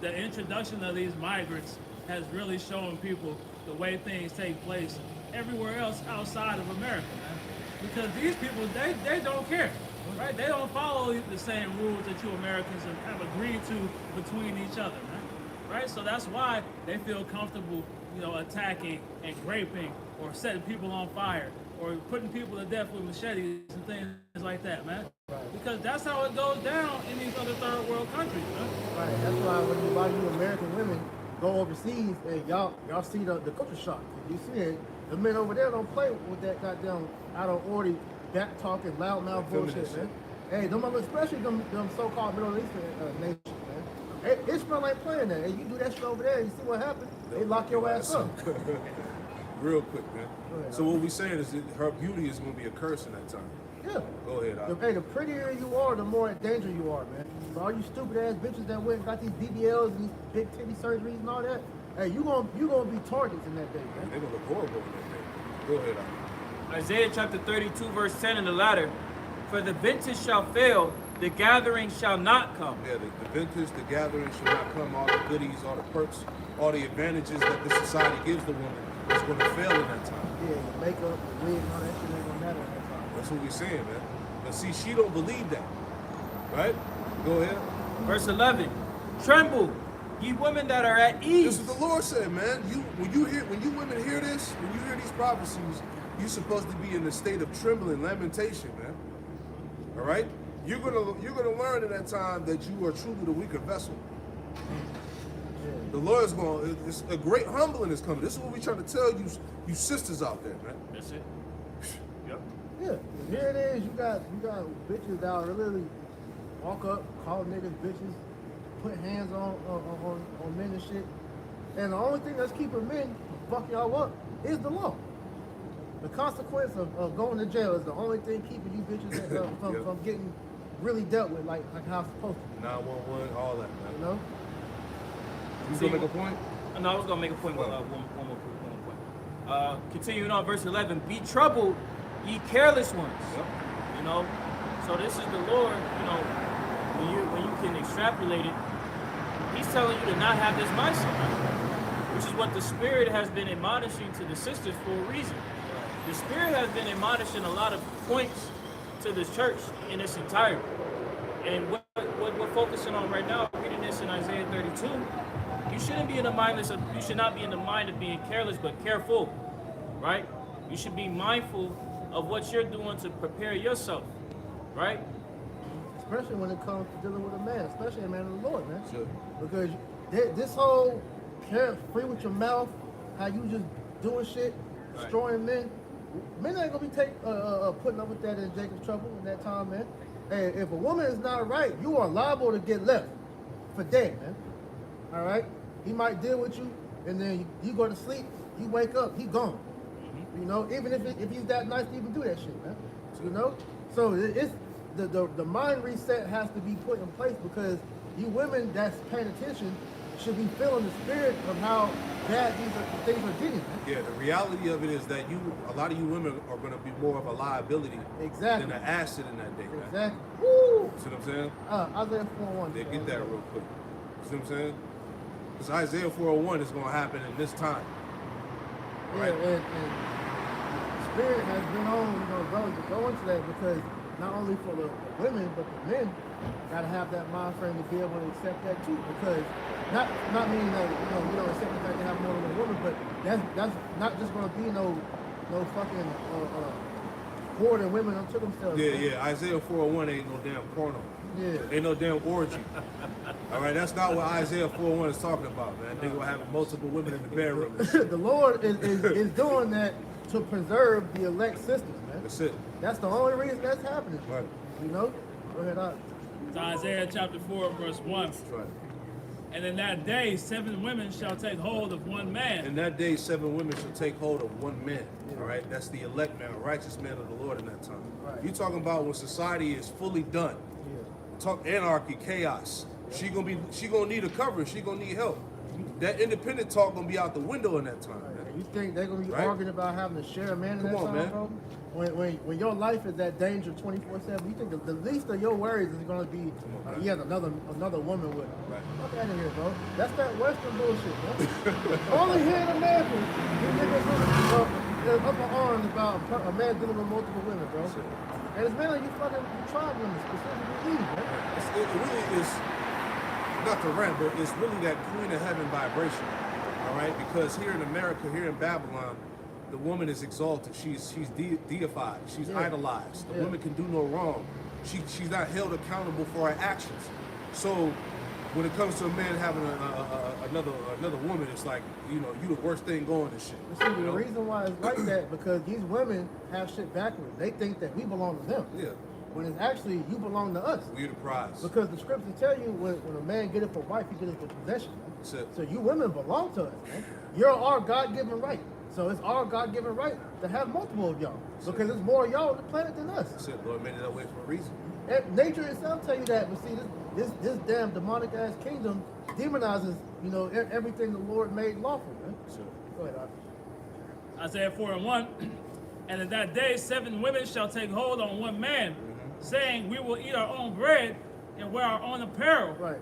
The introduction of these migrants has really shown people the way things take place everywhere else outside of America, man. Because these people, they don't care, right? They don't follow the same rules that you Americans have agreed to between each other, man. Right? So that's why they feel comfortable, you know, attacking and raping or setting people on fire or putting people to death with machetes and things like that, man. Right. Because that's how it goes down in these other third world countries, man. Right. That's why when a lot of you American women go overseas, and y'all see the culture shock. You see it, the men over there don't play with that goddamn out of order, back talking, loudmouth bullshit, man. Hey, them especially them so-called Middle Eastern nations, man. Hey, Israel ain't playing that. Hey, you do that shit over there, you see what happens? They lock your ass up. Real quick, man. ahead, So what we saying is that her beauty is going to be a curse in that time. Yeah. Go ahead, Hey, the prettier you are, the more in danger you are, man. For all you stupid ass bitches that went and got these BBLs and these big titty surgeries and all that, hey, you gonna be targets in that day, man. They're going to look horrible in that day. Go ahead, Isaiah chapter 32, verse 10 in the latter. For the vintage shall fail, the gathering shall not come. Yeah, the vintage, the gathering should not come. All the goodies, all the perks, all the advantages that this society gives the woman is going to fail in that time. Yeah, the makeup, the wig, and all that shit ain't gonna matter in that time. That's what we're saying, man. But see, she don't believe that, right? Go ahead. Verse 11. Tremble, ye women that are at ease. This is the Lord said, man. When you women hear this, when you hear these prophecies, you're supposed to be in a state of trembling, lamentation, man. All right? You're gonna learn in that time that you are truly the weaker vessel. The Lord's going. It's a great humbling is coming. This is what we're trying to tell you sisters out there, man. That's it. Yep. Yeah, and here it is. You got bitches that literally walk up, call niggas bitches, put hands on men and shit. And the only thing that's keeping men from fucking y'all up is the law. The consequence of going to jail is the only thing keeping you bitches from getting really dealt with like how it's supposed to be. 911, all that, man. You know? You gonna make a point? No, I was gonna make a point. One more point. Continuing on, verse 11. Be troubled, ye careless ones. Yep. You know, so this is the Lord. You know, when you can extrapolate it, He's telling you to not have this mindset, right? Which is what the Spirit has been admonishing to the sisters for a reason. The Spirit has been admonishing a lot of points to this church in its entirety. And what we're focusing on right now, reading this in Isaiah 32, you should not be in the mind of being careless, but careful, right? You should be mindful of what you're doing to prepare yourself, right? Especially when it comes to dealing with a man, especially a man of the Lord, man. Sure. Because this whole free with your mouth, how you just doing shit, destroying men ain't gonna be putting up with that in Jacob's trouble in that time, man. Hey, if a woman is not right, you are liable to get left for dead, man. All right? He might deal with you, and then you go to sleep, you wake up, he gone. You know, even if he's that nice to even do that shit, man. You know? So it's the mind reset has to be put in place because you women that's paying attention should be feeling the spirit of how bad these things are getting. Yeah, the reality of it is that a lot of you women are going to be more of a liability than an asset in that day, man. Exactly. Woo! See what I'm saying? Isaiah 4:1. Yeah, get that real quick. See what I'm saying? Because Isaiah 4:1 is going to happen in this time. Yeah, and Spirit has been on, brothers, to go into that because not only for the women, but the men gotta have that mind frame to be able to accept that too. Because not meaning that we don't accept the fact they have more than a woman, but that's not just gonna be no fucking hoarding women unto themselves. Yeah. Isaiah 4:1 ain't no damn porno. Yeah. Ain't no damn orgy. All right, that's not what Isaiah 4:1 is talking about, man. They gonna have multiple women in the bedroom. The Lord is doing that to preserve the elect sisters, man. That's it. That's the only reason that's happening. Right. You know? Go ahead, out. It's Isaiah chapter 4, verse 1. That's right. And in that day, 7 women shall take hold of one man. In that day, 7 women shall take hold of one man. All right, that's the elect man, a righteous man of the Lord in that time. Right. You talking about when society is fully done? Talk anarchy, chaos. She gonna need a cover. She gonna need help. That independent talk gonna be out the window in that time, man. You think they're gonna be arguing about having to share a man in Come that on, time, man. bro? When your life is at danger 24/7, you think the least of your worries is gonna be he has another woman with him. Right. Fuck out of here, bro. That's that Western bullshit, bro. Only here in America, you niggas up in arms about a man dealing with multiple women, bro. And it's mainly you tribe women, specifically these, man. It really is not to rant, but it's really that Queen of Heaven vibration. All right, because here in America, here in Babylon, the woman is exalted. She's deified. She's idolized. The woman can do no wrong. She's not held accountable for her actions. So when it comes to a man having another woman, it's like you the worst thing going and shit. See, the reason why it's like that because these women have shit backwards. They think that we belong to them. Yeah. when it's actually you belong to us. We're the prize. Because the scriptures tell you when a man get it for wife, he get it for possession. Man. That's it. So you women belong to us, man. You're our God-given right. So it's our God-given right to have multiple of y'all. Because there's more of y'all on the planet than us. That's it. Lord made it that way for a reason. And nature itself tell you that. But see, this damn demonic ass kingdom demonizes, you know, everything the Lord made lawful, man. Sure. Go ahead, Arthur. Isaiah 4:1. And in that day 7 women shall take hold on one man, saying, we will eat our own bread and wear our own apparel. Right.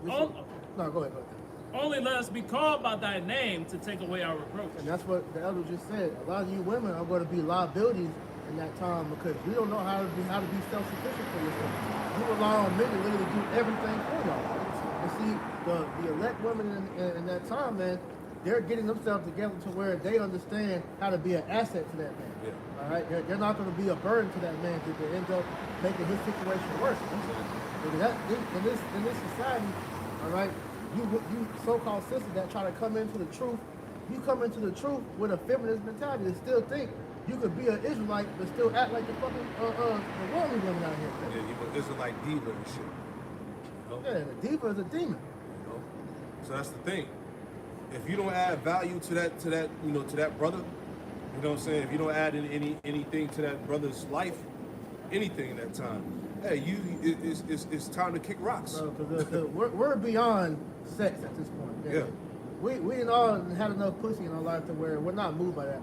On- No, go ahead. Only let us be called by thy name to take away our reproach. And that's what the elder just said. A lot of you women are going to be liabilities in that time because you don't know how to be self-sufficient for yourself. You rely on men to literally do everything for y'all. And see, the elect women in that time, man, they're getting themselves together to where they understand how to be an asset to that man. Yeah. All right, they're not going to be a burden to that man to end up making his situation worse. Because in this society, all right, you so-called sisters that try to come into the truth, you come into the truth with a feminist mentality and still think you could be an Israelite but still act like the fucking the worldly women out here. Yeah, you an Israelite diva and shit. You know? Yeah, the diva is a demon. You know? So that's the thing. If you don't add value to that brother, you know what I'm saying? If you don't add anything to that brother's life, anything in that time, hey, it's time to kick rocks. Because we're beyond sex at this point. Yeah. We ain't all had enough pussy in our life to where we're not moved by that.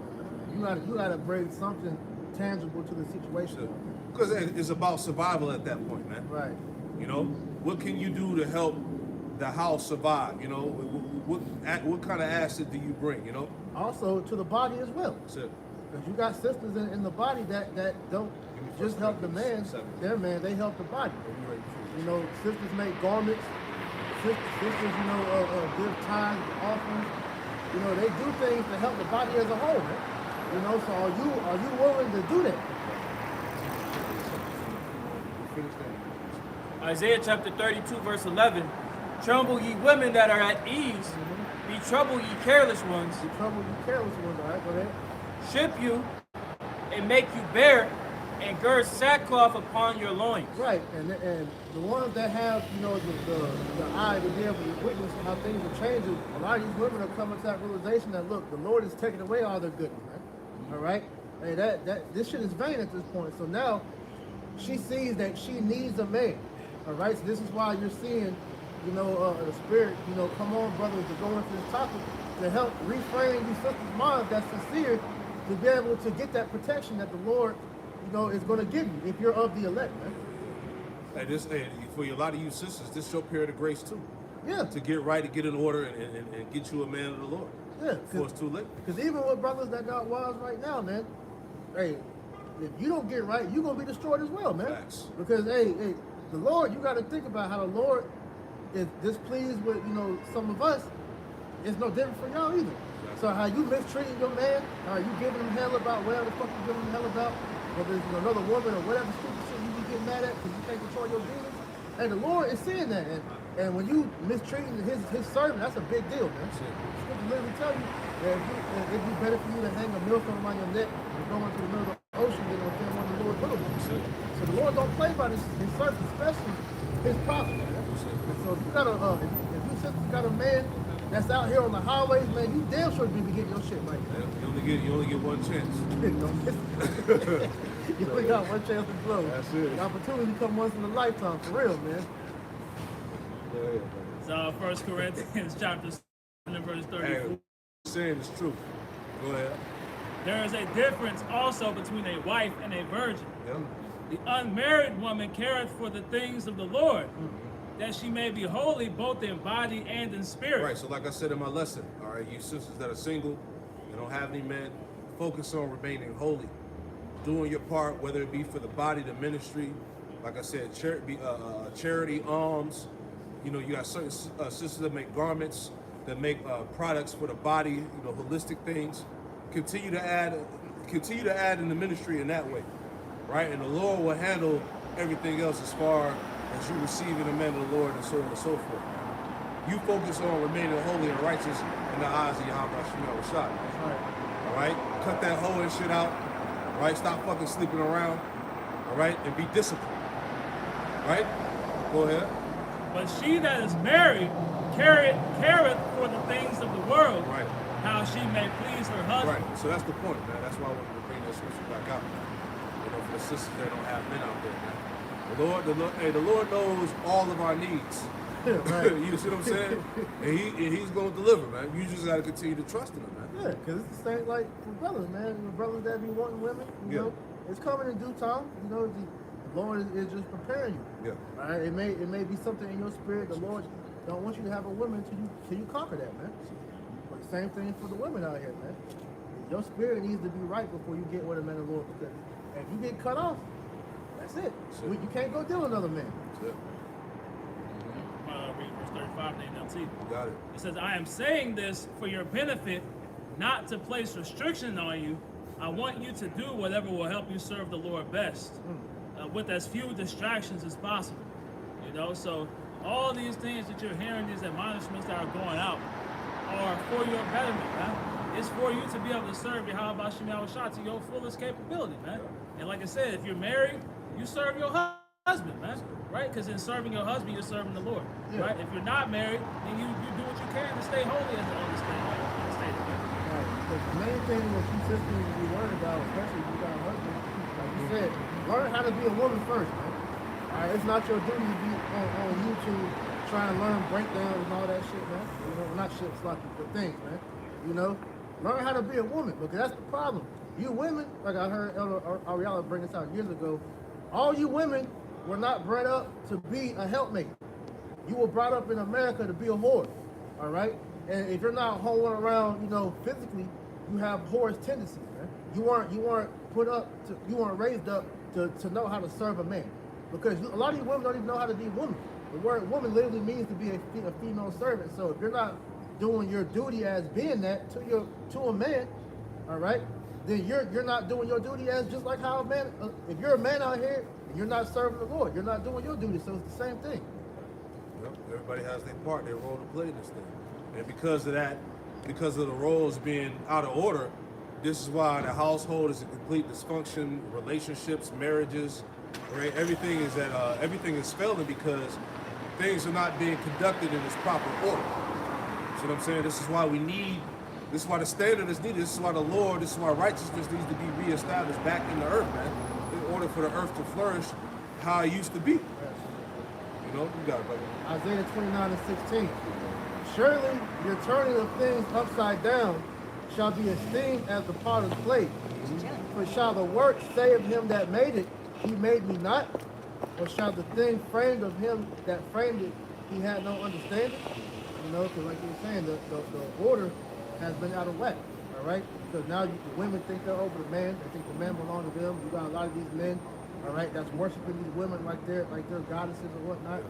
You gotta bring something tangible to the situation. Because it's about survival at that point, man. Right. You know, what can you do to help the house survive? You know, what kind of asset do you bring? You know. Also to the body as well. That's it. Because you got sisters in the body that don't just help the man, their man, they help the body. You know, sisters make garments. Sisters, you know, give tithes, offerings. You know, they do things to help the body as a whole. Man. You know, so are you willing to do that? Isaiah chapter 32, verse 11. Tremble ye women that are at ease. Be troubled ye careless ones. Be troubled you careless ones, all right? Go ahead. Ship you and make you bare and gird sackcloth upon your loins. Right, and the ones that have, you know, the eye to be able to witness how things are changing, a lot of these women are coming to that realization that, look, the Lord is taking away all their goodness, man. All right? Hey, this shit is vain at this point. So now she sees that she needs a man. All right? So this is why you're seeing, you know, the spirit, you know, come on, brothers, to go into this topic to help reframe these sisters' minds that's sincere to be able to get that protection that the Lord, you know, is going to give you if you're of the elect, man. Hey, for a lot of you sisters, this is your period of grace too. Yeah. To get right, to get in order, and get you a man of the Lord. Yeah. Before it's too late. Because even with brothers that got wives right now, man, hey, if you don't get right, you're going to be destroyed as well, man. Facts. Because, hey, the Lord, you got to think about how the Lord is displeased with, you know, some of us. It's no different for y'all either. Exactly. So how you mistreating your man, how you giving him hell about whatever the fuck you giving him hell about, whether it's another woman or whatever stupid shit you be getting mad at because you can't control your demons. And the Lord is seeing that. And when you mistreating his servant, that's a big deal, man. Scripture literally tell you that it'd be better for you to hang a millstone around your neck and go into the middle of the ocean than to offend one of the Lord's little ones. So the Lord don't play by his servants, especially his prophets, man. And so if you got if you sisters got a man that's out here on the highways, man, you damn sure be getting your shit right. You only get one chance. You only got one chance to blow. That's it. The opportunity come once in a lifetime, for real, man. So 1 Corinthians chapter 7 verse 34. Hey, saying is true. Go ahead. There is a difference also between a wife and a virgin. Yeah. The unmarried woman careth for the things of the Lord, that she may be holy both in body and in spirit. Right, so like I said in my lesson, all right, you sisters that are single, you don't have any men, focus on remaining holy. Doing your part, whether it be for the body, the ministry, like I said, charity, alms. You know, you got certain sisters that make garments, that make products for the body, you know, holistic things. Continue to add in the ministry in that way, right? And the Lord will handle everything else as far as you receiving the man of the Lord and so on and so forth. You focus on remaining holy and righteous in the eyes of Yahweh Shemel Rashad. All right? Cut that hoe and shit out. Right? Stop fucking sleeping around. All all right, and be disciplined, right? Go ahead. But she that is married careth for the things of the world, Right. how she may please her husband. Right. So that's the point, man. That's why I wanted to bring that scripture back out, man. You know, for the sisters that don't have men out there, man. The Lord knows all of our needs. Right. You see what I'm saying? And he's going to deliver, man. You just got to continue to trust in him, man. Yeah, because it's the same like for brothers, man. The brothers that be wanting women, you know, it's coming in due time. You know, the Lord is just preparing you. Yeah. All right. It may be something in your spirit. The Lord don't want you to have a woman till you conquer that, man. But the same thing for the women out here, man. Your spirit needs to be right before you get with a man of the Lord. Because if you get cut off, that's it. You can't go deal with another man. That's it. Read verse 35 in the NLT. You got it. It says, I am saying this for your benefit, not to place restriction on you. I want you to do whatever will help you serve the Lord best, with as few distractions as possible. You know, so all these things that you're hearing, these admonishments that are going out, are for your betterment, man. It's for you to be able to serve Yahweh Shem Shah to your fullest capability, man. And like I said, if you're married, you serve your husband, man. Right? Because in serving your husband, you're serving the Lord. Yeah. Right? If you're not married, then you do what you can to stay holy as the Holy Spirit. Right. The main thing that you sisters need to be learning about, especially if you got a husband, like you said, learn how to be a woman first, man. All right, it's not your duty to be on YouTube trying to learn breakdowns and all that shit, man. You know, not shit, sloppy, but things, man. You know, learn how to be a woman, because that's the problem. You women, like I heard Elder Ariella bring this out years ago, all you women were not bred up to be a helpmate. You were brought up in America to be a whore, all right? And if you're not hoeing around, you know, physically, you have whorish tendencies, man. You weren't raised up to know how to serve a man, because a lot of you women don't even know how to be women. The word woman literally means to be a female servant. So if you're not doing your duty as being that to a man, all right, then you're not doing your duty as just like how a man. If you're a man out here and you're not serving the Lord, you're not doing your duty. So it's the same thing. Yep. Everybody has their part, their role to play in this thing. And because of that, because of the roles being out of order, this is why the household is a complete dysfunction, relationships, marriages, right? Everything is failing because things are not being conducted in its proper order. See what I'm saying? This is why the standard is needed. This is why this is why righteousness needs to be reestablished back in the earth, man, in order for the earth to flourish how it used to be. You know, you got it, brother. Isaiah 29:16. Surely your turning of things upside down shall be esteemed as the potter's plate. For shall the work say of him that made it, he made me not? Or shall the thing framed of him that framed it, he had no understanding? You know, because like you were saying, the order has been out of whack, all right? Because now the women think they're over the man. They think the man belongs to them. You got a lot of these men, all right, that's worshiping these women like they're goddesses or whatnot.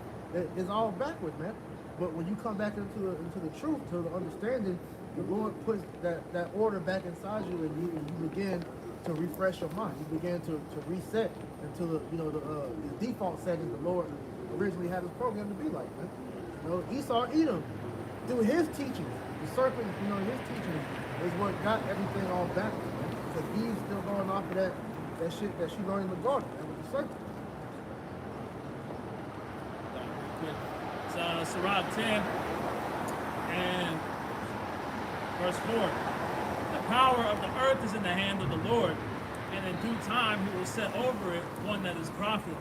It's all backwards, man. But when you come back into the truth, to the understanding, the Lord puts that order back inside you, and you begin to refresh your mind. You begin to reset into the default settings the Lord originally had his program to be like, man. You know, Esau, Edom, through his teaching, the serpent, his teaching is what got everything all backwards, man. Because Eve's still going off of that shit that she learned in the garden, man, with the serpent. It's Sirach 10 and verse 4. The power of the earth is in the hand of the Lord, and in due time he will set over it one that is profitable.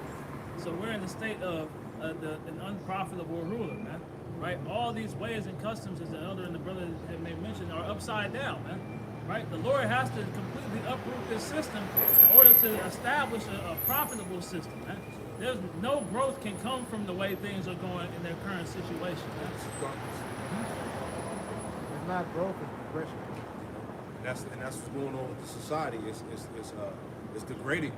So we're in the state of an unprofitable ruler, man. Right? All these ways and customs, as the elder and the brother have mentioned, are upside down, man. Right? The Lord has to completely uproot this system in order to establish a profitable system, man. There's no growth can come from the way things are going in their current situation. It's not growth, it's progression. And that's what's going on with the society. It's degrading.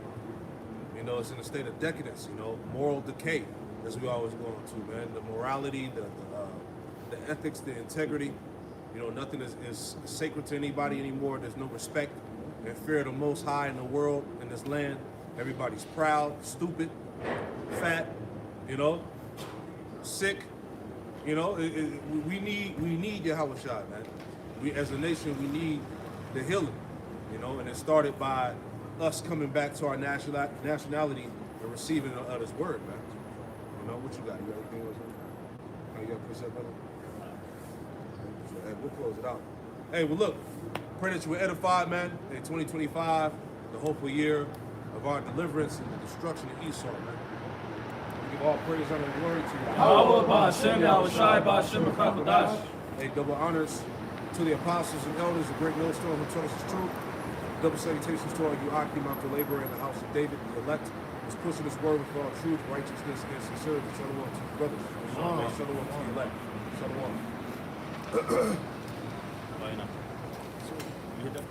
You know, it's in a state of decadence. You know, moral decay, as we always go into, man. The morality, the ethics, the integrity. You know, nothing is sacred to anybody anymore. There's no respect and fear of the Most High in the world, in this land. Everybody's proud, stupid, fat, sick. You know, we need Yahweh Shai, man. We as a nation, we need the healing. You know, and it started by us coming back to our nationality and receiving of this word, man. You know, what you got? You got anything else? Oh, you got to push that button? Hey, we'll close it out. Hey, well, look, pray that you were edified, man. In 2025, the hopeful year of our deliverance and the destruction of Esau, man. We give all praise, honor, and glory to you. Hey, double honors to the apostles and elders, the great millstone who taught us the truth. Double salutations to all you Akim, out the laborer in the house of David, the elect, is pushing this word with all truth, righteousness, and sincerity. Shalom to you, brothers. Shalom to the elect. Shalom. You hit that?